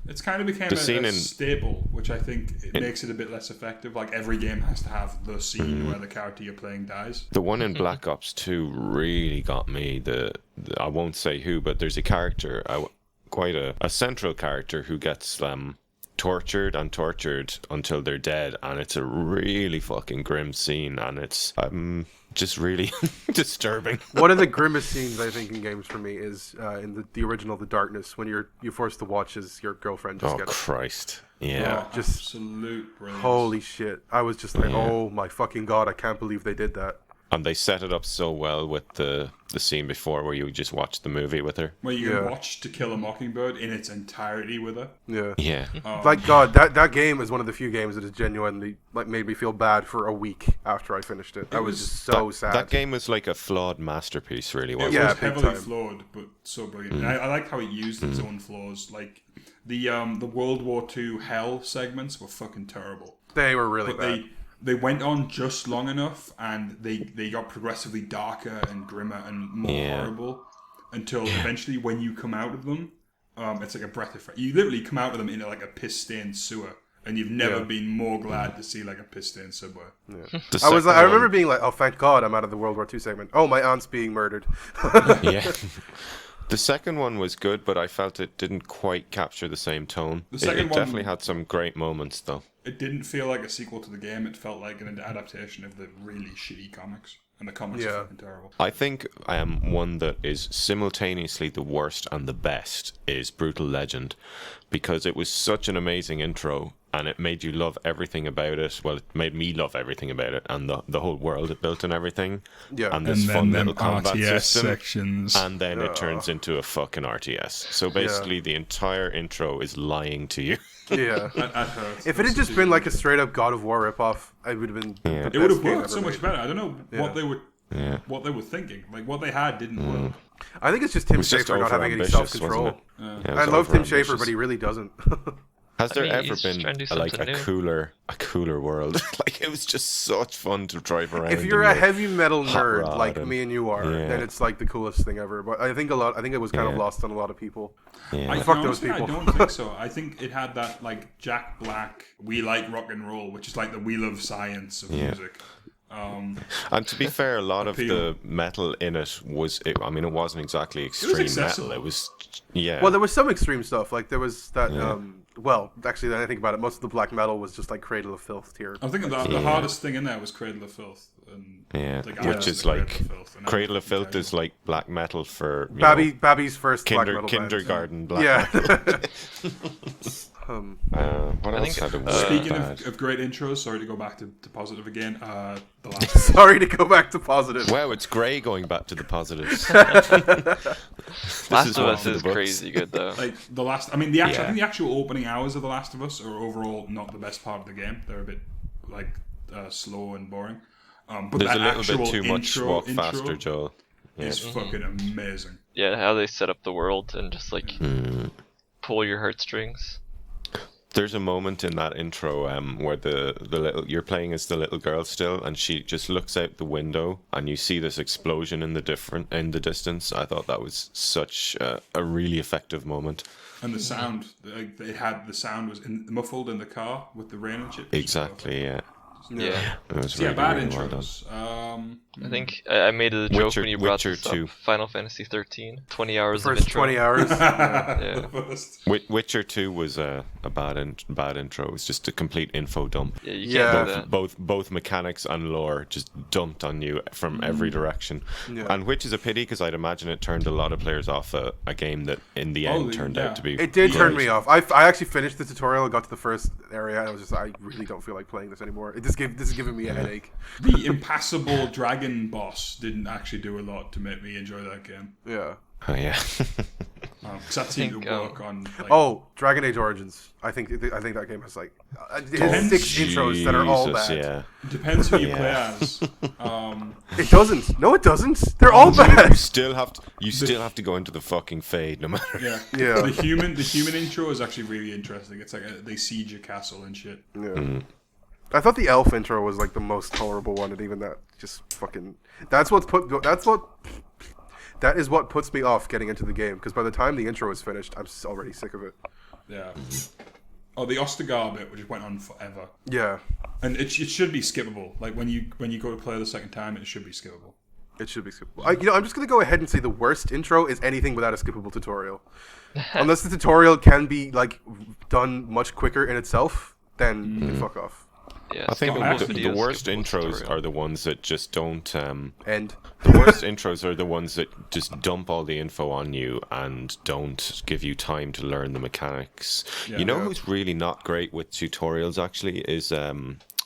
it's kind of became a staple, which I think makes it a bit less effective. Like every game has to have the scene where the character you're playing dies. the one in Black Ops 2 really got me. The I won't say who, but there's a character, quite a central character who gets tortured until they're dead, and it's a really fucking grim scene, and it's just really disturbing. one of the grimmest scenes I think in games for me is in the original The Darkness when you're forced to watch as your girlfriend just gets Christ. Yeah. just Absolute brilliance. holy shit. I was just like, oh my fucking god, I can't believe they did that. And they set it up so well with the scene before where you just watch the movie with her. Where you can watch To Kill a Mockingbird in its entirety with her. Yeah. Yeah. Like God, that game is one of the few games that has genuinely like made me feel bad for a week after I finished it. I was just so sad. That game was like a flawed masterpiece, really, It wasn't it? Yeah, was big heavily time. flawed, but so brilliant. I liked how it used its own flaws. Like The World War II hell segments were fucking terrible. They were really But bad. they went on just long enough, and they got progressively darker and grimmer and more horrible until eventually, when you come out of them, it's like a breath of fresh. You literally come out of them in like a piss-stained sewer, and you've never been more glad to see like a piss-stained subway. Yeah. I remember being like, oh, thank God, I'm out of the World War II segment. Oh, my aunt's being murdered. Yeah. The second one was good, but I felt it didn't quite capture the same tone. The second it one definitely had some great moments, though. It didn't feel like a sequel to the game. It felt like an adaptation of the really shitty comics. And the comics are fucking terrible. I think one that is simultaneously the worst and the best is Brutal Legend, because it was such an amazing intro, and it made you love everything about it. Well, it made me love everything about it, and the whole world it built and everything. Yeah. And this And fun then little combat RTS system. sections. And then it turns into a fucking RTS. So basically, the entire intro is lying to you. Yeah. That hurts. If it had just been like a straight up God of War ripoff, it would have been. Yeah. The It would best have game worked ever so much made. better. I don't know what they were thinking. Like what they had didn't work. I think it's just Tim was just Schafer not having any overambitious, self control. wasn't it? Yeah, it I was love Tim overambitious. Schafer, but he really doesn't. Has there mean, ever he's trying to been do like something a new. cooler world? Like it was just such fun to drive around. If you're in a your heavy metal hot nerd rod like and- me and you are, Yeah. then it's like the coolest thing ever. But I think it was kind of lost on a lot of people. Yeah. Fuck those Honestly, people. I don't think so. I think it had that like Jack Black, we like rock and roll, which is like the we love science of music. And to be fair, a lot of appeal. the metal in it I mean, it wasn't exactly extreme metal. accessible. It was, yeah. Well, there was some extreme stuff. Like there was that. Well, actually, then I think about it, most of the black metal was just like Cradle of Filth tier. I'm thinking that the hardest thing in there was Cradle of Filth. And which is like Cradle of Filth is like black metal for you know, Babby's first black metal band. kindergarten black Yeah. metal. What else think, had a Speaking bad? of great intros, sorry to go back to positive again. The last Sorry to go back to positive. Wow, it's grey going back to the positives. Last is of one Us for the is books. crazy good though. like the last. I mean, I Yeah. think the actual opening hours of The Last of Us are overall not the best part of the game. They're a bit like slow and boring. But There's that a little actual bit too much intro walk faster, Joel. Yeah. is fucking amazing. Yeah, how they set up the world and just like pull your heartstrings. There's a moment in that intro where the little you're playing as the little girl still, and she just looks out the window, and you see this explosion in the distance. I thought that was such a really effective moment. And the sound, like the sound was muffled in the car with the rain and shit. which is Exactly, yeah. Yeah. It was So yeah, really, bad really well done. intros. I think I made a joke Witcher- when you brought Witcher this 2. up. Final Fantasy 13, 20 hours of First intro. 20 hours. Yeah. Perfect. Witcher 2 was a bad intro. It was just a complete info dump. Yeah, you Yeah. can't do that. Both mechanics and lore just dumped on you from every direction. Yeah. And which is a pity, because I'd imagine it turned a lot of players off a game that in the end turned out to be It did great. turn me off. I actually finished the tutorial, got to the first area, and I was just, I really don't feel like playing this anymore. This is giving me a headache. The impassable dragon boss didn't actually do a lot to make me enjoy that game. Yeah. Oh yeah. Because that seemed think, to work on. Like, Oh, Dragon Age Origins. I think that game has like it has Depends. 6 intros that are all Jesus, bad. yeah. depends who you Yeah. play as. It doesn't. No, it doesn't. They're all You bad. still have to go into the fucking fade no matter. Yeah. Yeah. The human intro is actually really interesting. It's like they siege a castle and shit. Yeah. I thought the elf intro was like the most tolerable one, and even that just fucking. That is what puts me off getting into the game, because by the time the intro is finished, I'm already sick of it. Yeah. Oh, the Ostagar bit, which went on forever, Yeah, and it should be skippable. Like when you go to play the second time, it should be skippable. it should be skippable. I'm just gonna go ahead and say the worst intro is anything without a skippable tutorial. Unless the tutorial can be like done much quicker in itself, then you can fuck off. Yeah, I think skippable the videos, worst skippable intros tutorial. are the ones that just don't. And The worst intros are the ones that just dump all the info on you and don't give you time to learn the mechanics. You know who's really not great with tutorials actually is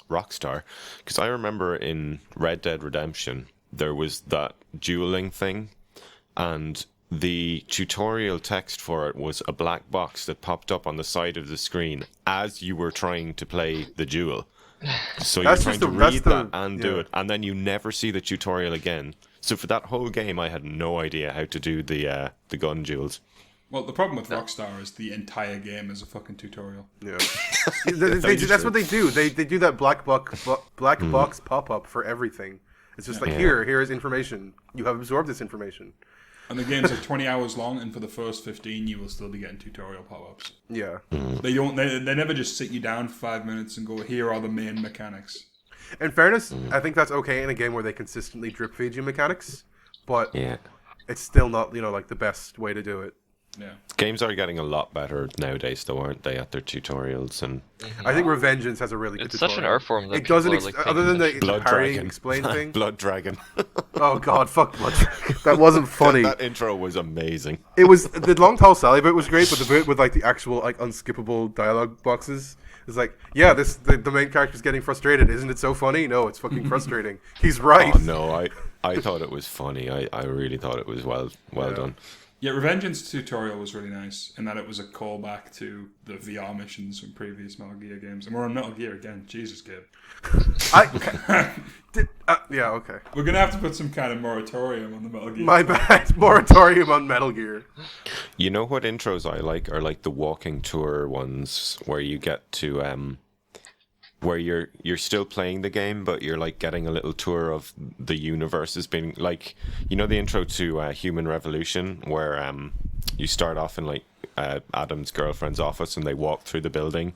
Rockstar, because I remember in Red Dead Redemption there was that dueling thing, and the tutorial text for it was a black box that popped up on the side of the screen as you were trying to play the duel. So you're That's trying just to that's read the- that and do yeah. it, and then you never see the tutorial again. So for that whole game, I had no idea how to do the gun duels. Well, the problem with Rockstar is the entire game is a fucking tutorial. Yeah, that's what they do. They do that black box pop up for everything. It's just like here is information. You have absorbed this information. And the game's like 20 hours long, and for the first 15, you will still be getting tutorial pop-ups. Yeah. They don't. They never just sit you down for 5 minutes and go, "Here are the main mechanics." In fairness, I think that's okay in a game where they consistently drip feed you mechanics, but it's still not, like the best way to do it. Yeah. Games are getting a lot better nowadays, though, aren't they? At their tutorials, and I think Revengeance has a really good tutorial. It's such an art form that it doesn't, other than the Blood parry Dragon. explain thing. Blood Dragon. Oh God, fuck Blood Dragon. That wasn't funny. That intro was amazing. It was the long tall Sally bit was great, but the bit with like the actual like unskippable dialogue boxes is like, yeah, the main character's getting frustrated. Isn't it so funny? No, it's fucking frustrating. He's right. Oh no, I thought it was funny. I really thought it was well done. Yeah, Revengeance tutorial was really nice in that it was a callback to the VR missions from previous Metal Gear games. And we're on Metal Gear again. Jesus, Gabe. Yeah, okay. We're going to have to put some kind of moratorium on the Metal Gear. My bad. Moratorium on Metal Gear. You know what intros I like are like the walking tour ones where you get to where you're still playing the game, but you're like getting a little tour of the universe as being like, the intro to Human Revolution, where you start off in like Adam's girlfriend's office and they walk through the building.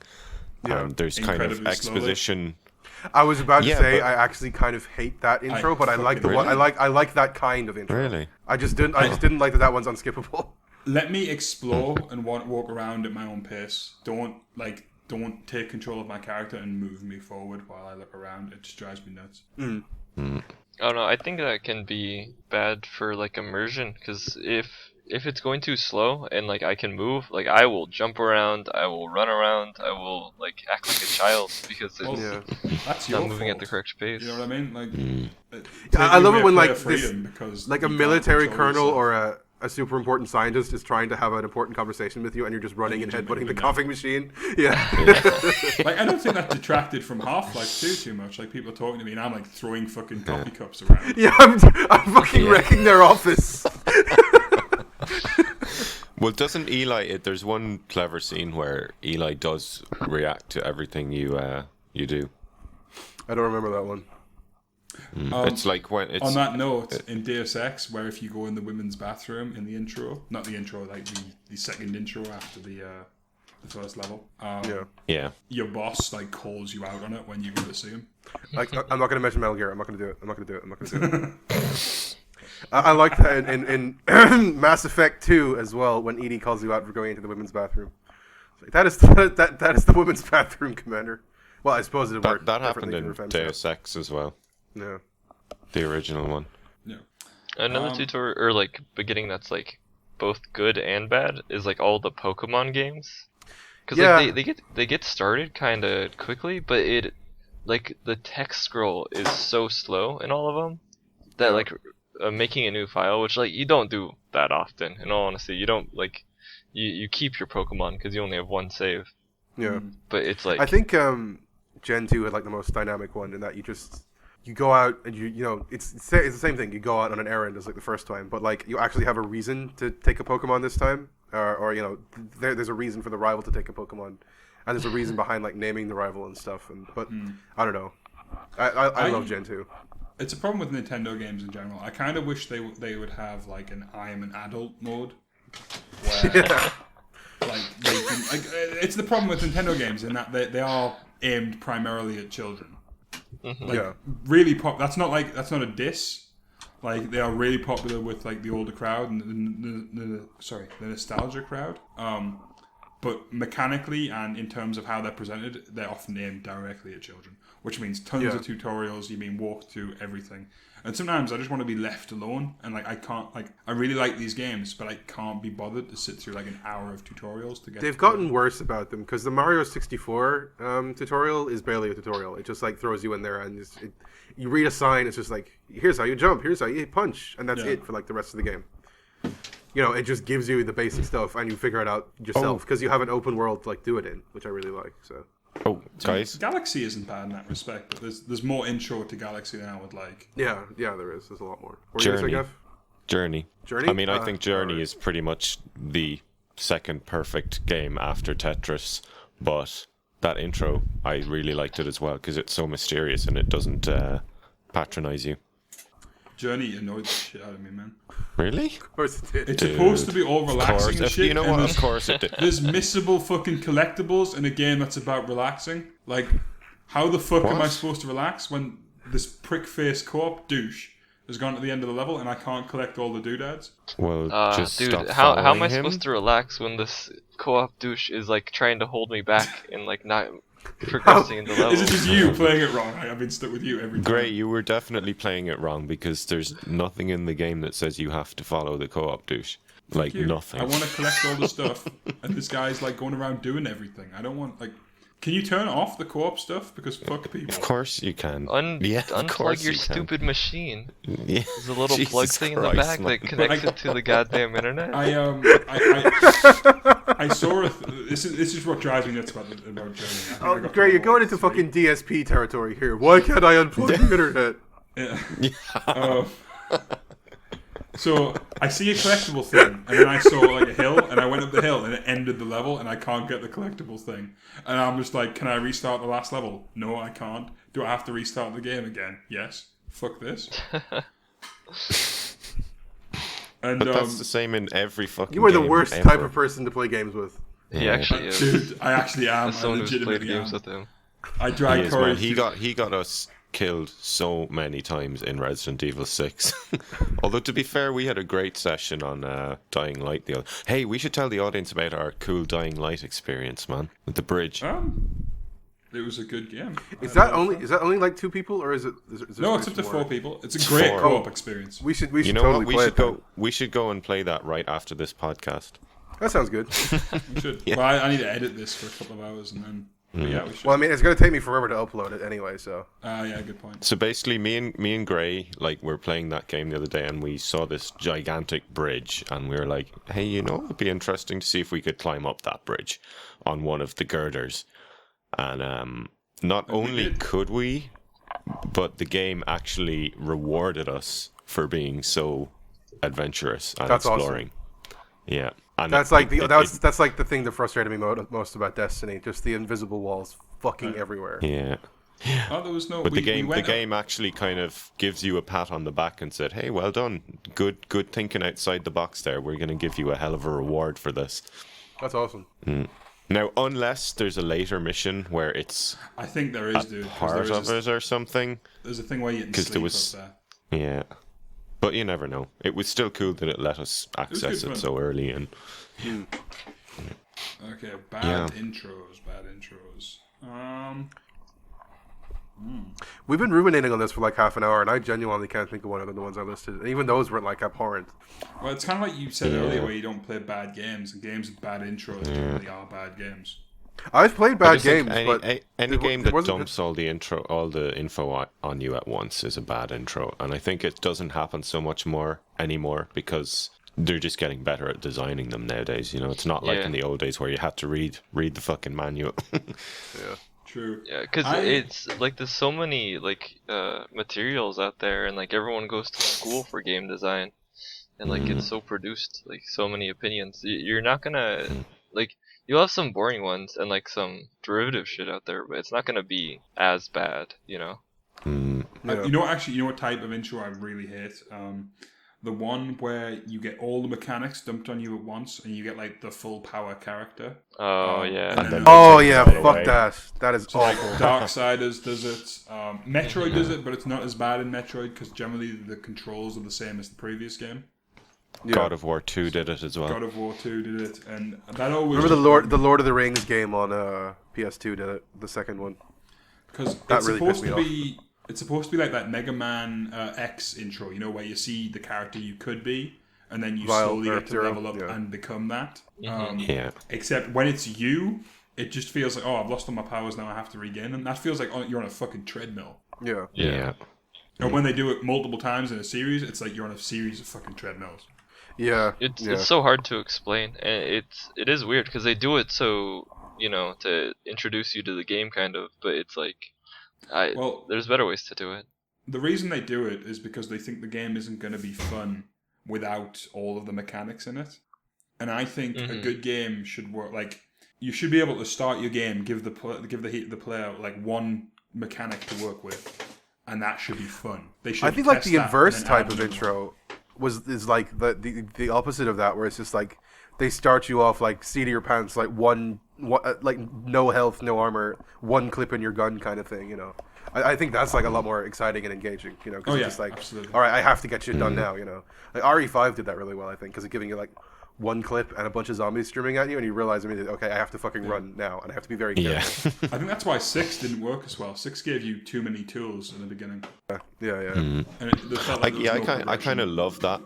Yeah, there's kind of incredibly exposition. I was about to say but I actually kind of hate that intro, but I like the fucking one. I like that kind of intro. Really? I just didn't like that one's unskippable. Let me explore and walk around at my own pace. Don't take control of my character and move me forward while I look around. It just drives me nuts. I don't know. I think that can be bad for like immersion, because if it's going too slow and like I can move, like I will jump around, I will run around, I will like act like a child because it's That's your not moving fault. at the correct pace. You know what I mean? Like, I love it when like freedom this, because like a you can't military control colonel yourself. or a super important scientist is trying to have an important conversation with you, and you're just running and headbutting the coughing machine. Yeah. Like, I don't think that detracted from Half-Life 2 too much. Like, people are talking to me and I'm like throwing fucking coffee cups around. Yeah, I'm fucking wrecking their office. Well, doesn't Eli? There's one clever scene where Eli does react to everything you do. I don't remember that one. It's like when it's On that note, in Deus Ex, where if you go in the women's bathroom in the intro, not the intro, like the second intro after the first level, your boss like calls you out on it when you go to see him. Like, I'm not going to mention Metal Gear. I'm not going to do it. I like that in Mass Effect 2 as well, when Edie calls you out for going into the women's bathroom. It's like, that is the women's bathroom, Commander. Well, I suppose it worked. that happened differently in for Revenge. Deus Ex as well. Yeah. The original one. Yeah. Another tutorial or like beginning that's like both good and bad is like all the Pokemon games, because like they get started kind of quickly, but it like the text scroll is so slow in all of them that like making a new file, which like you don't do that often. In all honesty, you don't like you keep your Pokemon because you only have one save. Yeah. But it's like I think Gen 2 had like the most dynamic one in that you go out and you know it's the same thing. You go out on an errand as like the first time, but like you actually have a reason to take a Pokemon this time, or there's a reason for the rival to take a Pokemon, and there's a reason behind like naming the rival and stuff. But I don't know. I love Gen 2. It's a problem with Nintendo games in general. I kind of wish they would have like an I am an adult mode, where like they can, like it's the problem with Nintendo games in that they are aimed primarily at children. Like, really that's not a diss. Like they are really popular with like the older crowd and the nostalgia crowd. But mechanically and in terms of how they're presented, they're often aimed directly at children, which means tons of tutorials. You're being walked through everything, and sometimes I just want to be left alone. And like I can't, like I really like these games, but I can't be bothered to sit through like an hour of tutorials to get. They've gotten worse about them because the Mario 64 tutorial is barely a tutorial. It just like throws you in there and you read a sign. It's just like, here's how you jump, here's how you punch, and that's it for like the rest of the game. You know, it just gives you the basic stuff, and you figure it out yourself because you have an open world to like do it in, which I really like. So, guys, Galaxy isn't bad in that respect, but there's more intro to Galaxy than I would like. Yeah, there is. There's a lot more. Journey. I mean, I think Journey is pretty much the second perfect game after Tetris, but that intro, I really liked it as well because it's so mysterious and it doesn't patronize you. Journey annoyed the shit out of me, man. Really? Of course it did. It's supposed to be all relaxing and shit. You know and what? there's- Of course it did. There's missable fucking collectibles in a game that's about relaxing. Like, how the fuck am I What? supposed to relax when this prick-faced co-op douche has gone to the end of the level and I can't collect all the doodads? Well, just Dude, stop how am I following him. supposed to relax when this co-op douche is like trying to hold me back and like not progressing in the level? Is it just you playing it wrong? I've been stuck with you every time. Great, you were definitely playing it wrong because there's nothing in the game that says you have to follow the co-op douche. Like, You. nothing. I want to collect all the stuff, and this guy's like going around doing everything. I don't want, like... Can you turn off the co-op stuff? Because fuck people. Of course you can. Yeah, of course unplug your you can. stupid machine. Yeah. There's a little Jesus plug thing in the Christ, back man. that connects it to the goddamn internet. I saw this is what drives me nuts about Journey. I think I Oh, got great, the you're going into wrong fucking DSP territory here. Why can't I unplug the internet? Yeah. So I see a collectible thing, and then I saw like a hill, and I went up the hill, and it ended the level, and I can't get the collectibles thing. And I'm just like, can I restart the last level? No, I can't. Do I have to restart the game again? Yes. Fuck this. And But that's the same in every fucking You are the game worst ever. type of person to play games with. He actually is. dude, I actually am. As I someone who's played legitimately games am. with him. I He drag is, man. courage. He got us killed so many times in Resident Evil 6. Although, to be fair, we had a great session on Dying Light. Hey, we should tell the audience about our cool Dying Light experience, man, with the bridge. It was a good game. Is that only like 2 people, or is it? Is No, it's up to 4 people. It's a great 4. co-op experience. We should You know totally what? We play should it. then. go. We should go and play that right after this podcast. That sounds good. We should. Yeah. Well, I need to edit this for a couple of hours, and then. But yeah, we should. Well, I mean, it's gonna take me forever to upload it anyway. So Yeah, good point. So basically, me and Gray, like, were playing that game the other day, and we saw this gigantic bridge, and we were like, "Hey, you know, it'd be interesting to see if we could climb up that bridge on one of the girders." And not And we only did. could we, but the game actually rewarded us for being so adventurous and That's awesome. exploring. Yeah, and that's like that's like the thing that frustrated me most about Destiny. Just the invisible walls fucking everywhere. yeah. Oh, there was no. But we, the game, we went the game actually kind of gives you a pat on the back and said, "Hey, well done, good thinking outside the box. There, we're going to give you a hell of a reward for this." That's awesome. Now, unless there's a later mission where it's I think there is, dude. 'cause part there of is it or something, There's a thing where you can 'Cause sleep there was- up there. yeah. But you never know. It was still cool that it let us access good it fun. so early, and Okay, bad Yeah. intros. We've been ruminating on this for like half an hour, and I genuinely can't think of one of the ones I listed. And even those were like abhorrent. Well, it's kind of like you said earlier, where you don't play bad games, and games with bad intros generally are bad games. I've played I bad just think games, but any it game that wasn't- dumps all the info on you at once is a bad intro, and I think it doesn't happen so much more anymore because they're just getting better at designing them nowadays. You know, it's not like Yeah. in the old days where you had to read the fucking manual. yeah. True. Yeah, because it's like there's so many like materials out there, and like everyone goes to school for game design, and like it's so produced, like so many opinions. You're not gonna like you'll have some boring ones and like some derivative shit out there, but it's not gonna be as bad, you know. Yeah. You know what type of intro I really hate? The one where you get all the mechanics dumped on you at once, and you get like the full power character. Oh yeah. And then Oh yeah, right fuck away. that. That is like awful. Darksiders does it. Metroid does it, but it's not as bad in Metroid because generally the controls are the same as the previous game. Yeah. God of War 2 did it as well. God of War 2 did it, and that always Remember the Lord of the Rings game on PS2 did it, the second one. because That it's really supposed pissed to me be. It's supposed to be like that Mega Man X intro, you know, where you see the character you could be, and then you Vile slowly Earth get to Zero, level up yeah. and become that. Yeah. Except when it's you, it just feels like, oh, I've lost all my powers, now I have to regain them. That feels like you're on a fucking treadmill. Yeah. Yeah. And when they do it multiple times in a series, it's like you're on a series of fucking treadmills. Yeah. It's so hard to explain, and it is weird because they do it so to introduce you to the game kind of, but it's like Well, there's better ways to do it. the reason they do it is because they think the game isn't going to be fun without all of the mechanics in it. And I think Mm-hmm. a good game should work. Like, you should be able to start your game, give the player like one mechanic to work with, and that should be fun. They should. I think like test the that inverse and then type add of another intro is like the opposite of that, where it's just like they start you off like seat of your pants, like one like no health, no armor, one clip in your gun kind of thing. You know, I think that's like a lot more exciting and engaging. You know, because it's just like, absolutely. all right, I have to get shit done now. You know, like RE5 did that really well, I think, because it's giving you like one clip and a bunch of zombies streaming at you, and you realize immediately, okay, I have to fucking run now, and I have to be very careful. Yeah. I think that's why 6 didn't work as well. 6 gave you too many tools in the beginning. Yeah. And it felt like there was no I kind progression. of love that.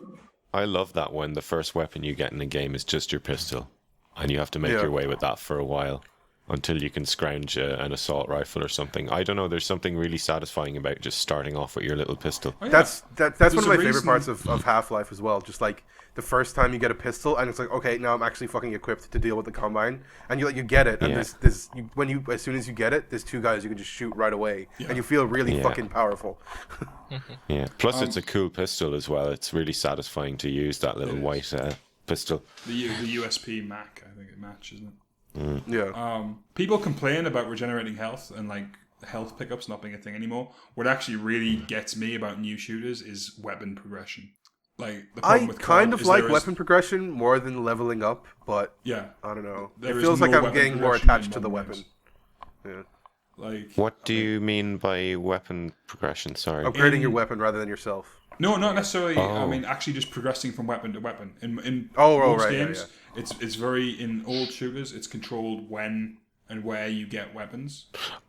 I love that when the first weapon you get in a game is just your pistol, and you have to make your way with that for a while until you can scrounge an assault rifle or something. I don't know. There's something really satisfying about just starting off with your little pistol. Oh, yeah. That's one There's of a my favorite reason- parts of Half-Life as well. Just like the first time you get a pistol, and it's like, okay, now I'm actually fucking equipped to deal with the Combine, and you get it, and Yeah. as soon as you get it, there's two guys you can just shoot right away, Yeah. and you feel really Yeah. fucking powerful. Yeah. Plus, it's a cool pistol as well. It's really satisfying to use that little It is. white pistol. The USP Mac, I think it matches, isn't it? Yeah. People complain about regenerating health and like health pickups not being a thing anymore. What actually really gets me about new shooters is weapon progression. Like the problem I with kind COD of is like there is- weapon progression more than leveling up, but Yeah, I don't know. There It is feels no like I'm weapon getting more progression attached in to the modern weapon. games. Yeah. like What do you mean by weapon progression? Sorry. Upgrading your weapon rather than yourself. No, not necessarily. I Oh. mean, actually, just progressing from weapon to weapon. In most right, yeah, games, it's very in old shooters. It's controlled when and where you get weapons.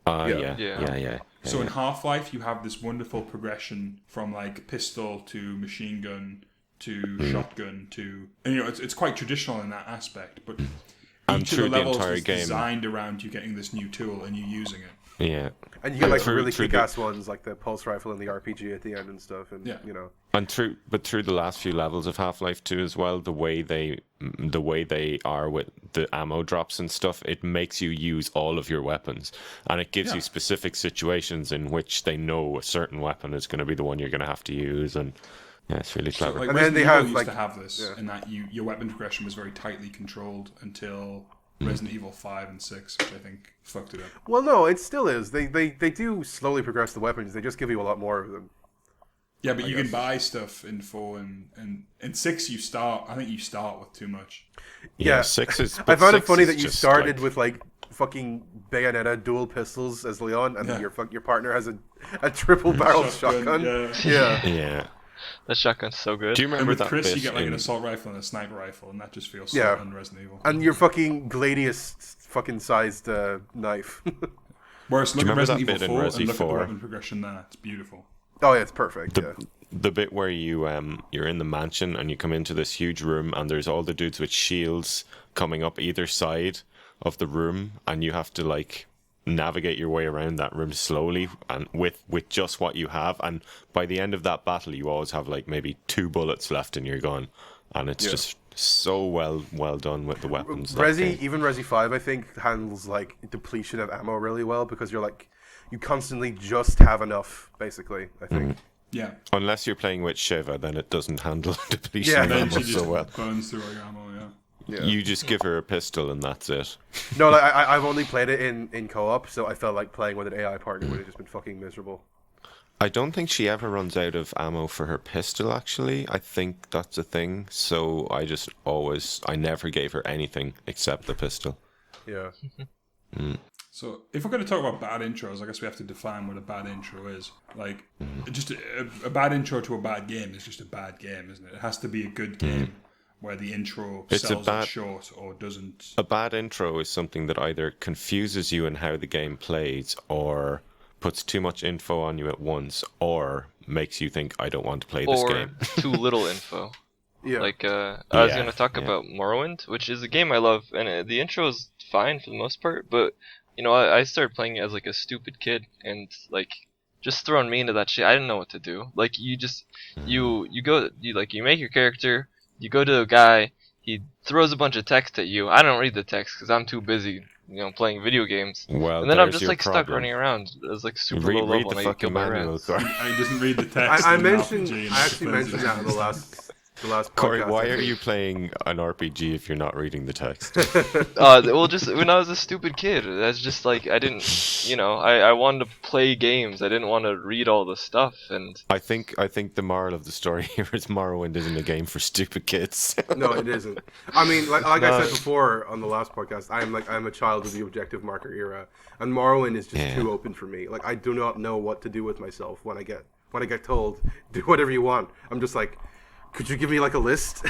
Yeah. So in Half-Life, you have this wonderful progression from like pistol to machine gun to shotgun to, and you know, it's quite traditional in that aspect. But And each of through the the levels entire is game. designed around you getting this new tool and you using it. Yeah. And you get like through- really through kick-ass ones, like the pulse rifle and the RPG at the end and stuff, and Yeah. you know. And through the last few levels of Half-Life 2 as well, the way they are with the ammo drops and stuff, it makes you use all of your weapons, and it gives you specific situations in which they know a certain weapon is going to be the one you're going to have to use, and yeah, it's really clever. Like And then Resident they Evil have, used like- to have this, in that your weapon progression was very tightly controlled until Resident Evil 5 and 6, which I think fucked it up. Well, no, it still is. They do slowly progress the weapons. They just give you a lot more of them. Yeah, but you can buy stuff in 4 and in 6 you start. I think you start with too much. Yeah. 6 is. I but found it 6 funny is that you just started like- with like fucking Bayonetta dual pistols as Leon, and then Yeah. your partner has a triple barrel shotgun. Yeah. Yeah. That shotgun's so good. Do you And remember with that Chris, bit you get like in- an assault rifle and a sniper rifle, and that just feels Yeah. so un-Resident Evil. And your fucking Gladius fucking sized knife. Whereas look at remember Resident that Evil bit in 4 Resi and look at the 4? weapon progression there. It's beautiful. Oh yeah, it's perfect. Yeah. the bit where you're in the mansion and you come into this huge room and there's all the dudes with shields coming up either side of the room, and you have to like navigate your way around that room slowly and with just what you have, and by the end of that battle you always have like maybe 2 bullets left in your gun, and it's just so well done with the weapons. that game. Even Resi 5, I think, handles like depletion of ammo really well, because you're like, you constantly just have enough, basically, I think. Yeah. Unless you're playing with Shiva, then it doesn't handle depletion Yeah. of Then ammo she just so well. burns through all your ammo, yeah. Yeah. You just give her a pistol and that's it. No, like, I've only played it in co-op, so I felt like playing with an AI partner would have just been fucking miserable. I don't think she ever runs out of ammo for her pistol, actually. I think that's a thing. So I never gave her anything except the pistol. Yeah. So if we're going to talk about bad intros, I guess we have to define what a bad intro is. Like, just a bad intro to a bad game is just a bad game, isn't it? It has to be a good game where the intro sells it short or doesn't. A bad intro is something that either confuses you in how the game plays, or puts too much info on you at once, or makes you think, I don't want to play this Or game. too little info. Yeah. Like, I was Yeah, going to talk yeah. about Morrowind, which is a game I love, and the intro is fine for the most part, but, you know, I started playing it as, like, a stupid kid, and, like, just throwing me into that shit, I didn't know what to do. Like, you just, you make your character, you go to a guy, he throws a bunch of text at you. I don't read the text because I'm too busy, you know, playing video games. Well, And then I'm there's just, your like, stuck problem. running around as, like, super Read, low read level, the and I get fucking killed by manual, rats. Carl. He doesn't read the text. I in mentioned, RPG and I actually defends mentioned it. that in the last the last Corey, podcast. why I are think. you playing an RPG if you're not reading the text? Well, just when I was a stupid kid, that's just like I didn't, I wanted to play games. I didn't want to read all the stuff, and I think the moral of the story here is Morrowind isn't a game for stupid kids. No, it isn't. I mean, like I No. said before on the last podcast, I'm a child of the objective marker era, and Morrowind is just too open for me. Like I do not know what to do with myself when I get told do whatever you want. I'm just like, could you give me like a list?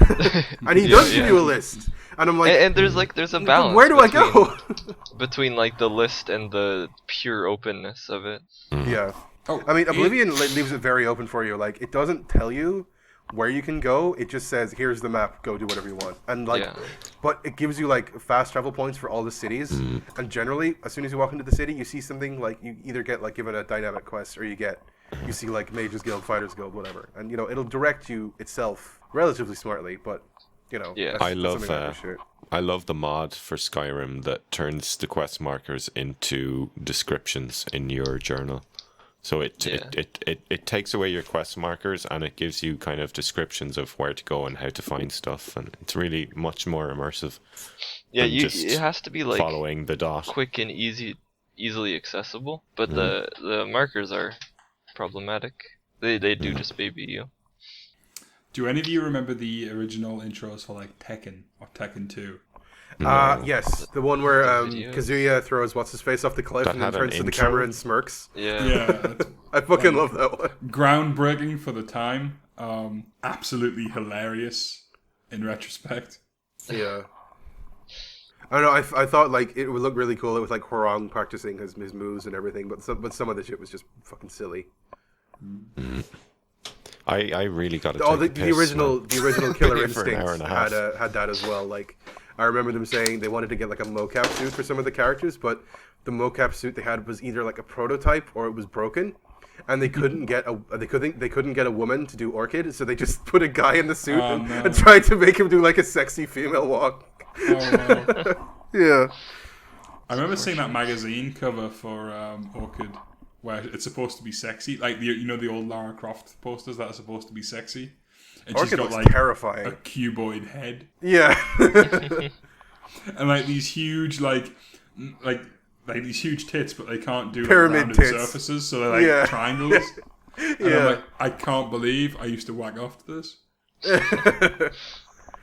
And he does give you a list, and I'm like, and there's a balance. where do I go? between like the list and the pure openness of it? Yeah. Oh, I mean, Oblivion leaves it very open for you. Like, it doesn't tell you where you can go. It just says, "Here's the map. Go do whatever you want." And like, Yeah. but it gives you like fast travel points for all the cities. And generally, as soon as you walk into the city, you see something like you either get like given a dynamic quest, or you see like Mages Guild, Fighters Guild, whatever. And it'll direct you itself relatively smartly. But Yeah. that's I love something I appreciate. I love the mod for Skyrim that turns the quest markers into descriptions in your journal. So it takes away your quest markers and it gives you kind of descriptions of where to go and how to find stuff, and it's really much more immersive. Yeah, than just it has to be like following the dot. quick and easily accessible, but the markers are problematic. They do just baby you. do any of you remember the original intros for like Tekken or Tekken 2? Yes, the one where videos. Kazuya throws what's his face off the cliff That and then had an turns to the intro? camera and smirks. Yeah. Yeah, that's I fucking love that one. groundbreaking for the time. Absolutely hilarious in retrospect. Yeah. I don't know. I thought like it would look really cool. It was like Hwoarang practicing his moves and everything, but some of the shit was just fucking silly. I really got to Oh, take the a piss, original man. Killer For an hour Instinct and a half. had that as well. Like I remember them saying they wanted to get like a mocap suit for some of the characters, but the mocap suit they had was either like a prototype or it was broken. And they couldn't get they couldn't get a woman to do Orchid, so they just put a guy in the suit Oh, and, no. and tried to make him do like a sexy female walk. Oh, wow. Yeah. I remember seeing that magazine cover for Orchid, where it's supposed to be sexy, like the old Lara Croft posters that are supposed to be sexy, and she's Orchid got looks like terrifying. a cuboid head Yeah. and like these huge like these huge tits, but they can't do like, Pyramid rounded tits. surfaces, so they're like Yeah. triangles. And Yeah. I'm like, I can't believe I used to whack off to this.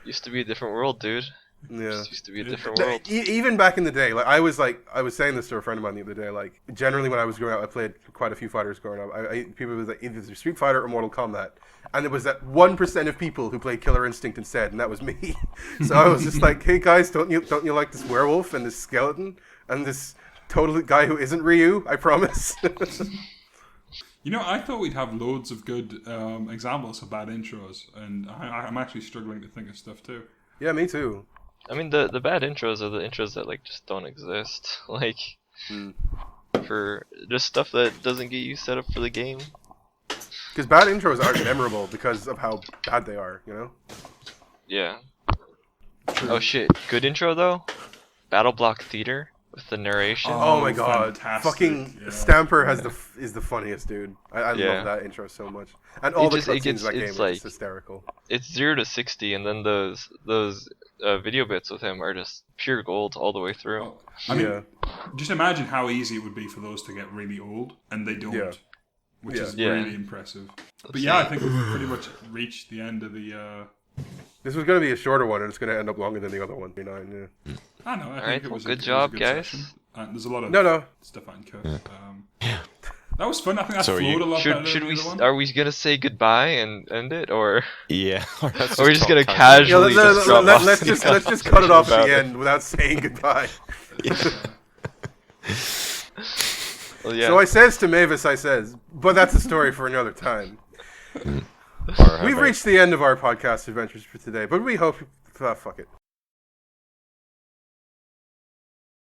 Used to be a different world, dude. Yeah. Just used to be a different world. Even back in the day, like I was saying this to a friend of mine the other day. Like generally, when I was growing up, I played quite a few fighters growing up. People was like either Street Fighter or Mortal Kombat, and there was that 1% of people who played Killer Instinct instead, and that was me. So I was just like, hey guys, don't you like this werewolf and this skeleton and this total guy who isn't Ryu? I promise. I thought we'd have loads of good examples of bad intros, and I'm actually struggling to think of stuff too. Yeah, me too. I mean, the bad intros are the intros that like just don't exist. Like for just stuff that doesn't get you set up for the game. Because bad intros aren't memorable because of how bad they are. Yeah. Oh shit! Good intro though. Battle Block Theater with the narration. Oh my god! fantastic, Fucking yeah. Stamper is the funniest dude. I Yeah. love that intro so much, and all the It cutscenes gets- in that game it's are like- just hysterical. It's 0 to 60, and then those video bits with him are just pure gold all the way through. Oh, I mean, Yeah. just imagine how easy it would be for those to get really old, and they don't, Yeah. which is Yeah. really impressive. But yeah, I think we've pretty much reached the end of the. This was going to be a shorter one, and it's going to end up longer than the other one. Yeah. I know. I think Alright, it well, was good a job, good guys. session. There's a lot of No. stuff I can cut. That was fun. I think that So flowed a lot better Should than we? the other one. Are we gonna say goodbye and end it, or Yeah. Or are we just gonna casually just drop off? Let's just cut it off at the end without saying goodbye. Well, yeah. So I says to Mavis, but that's a story for another time. We've reached the end of our podcast adventures for today, but we hope. Fuck it.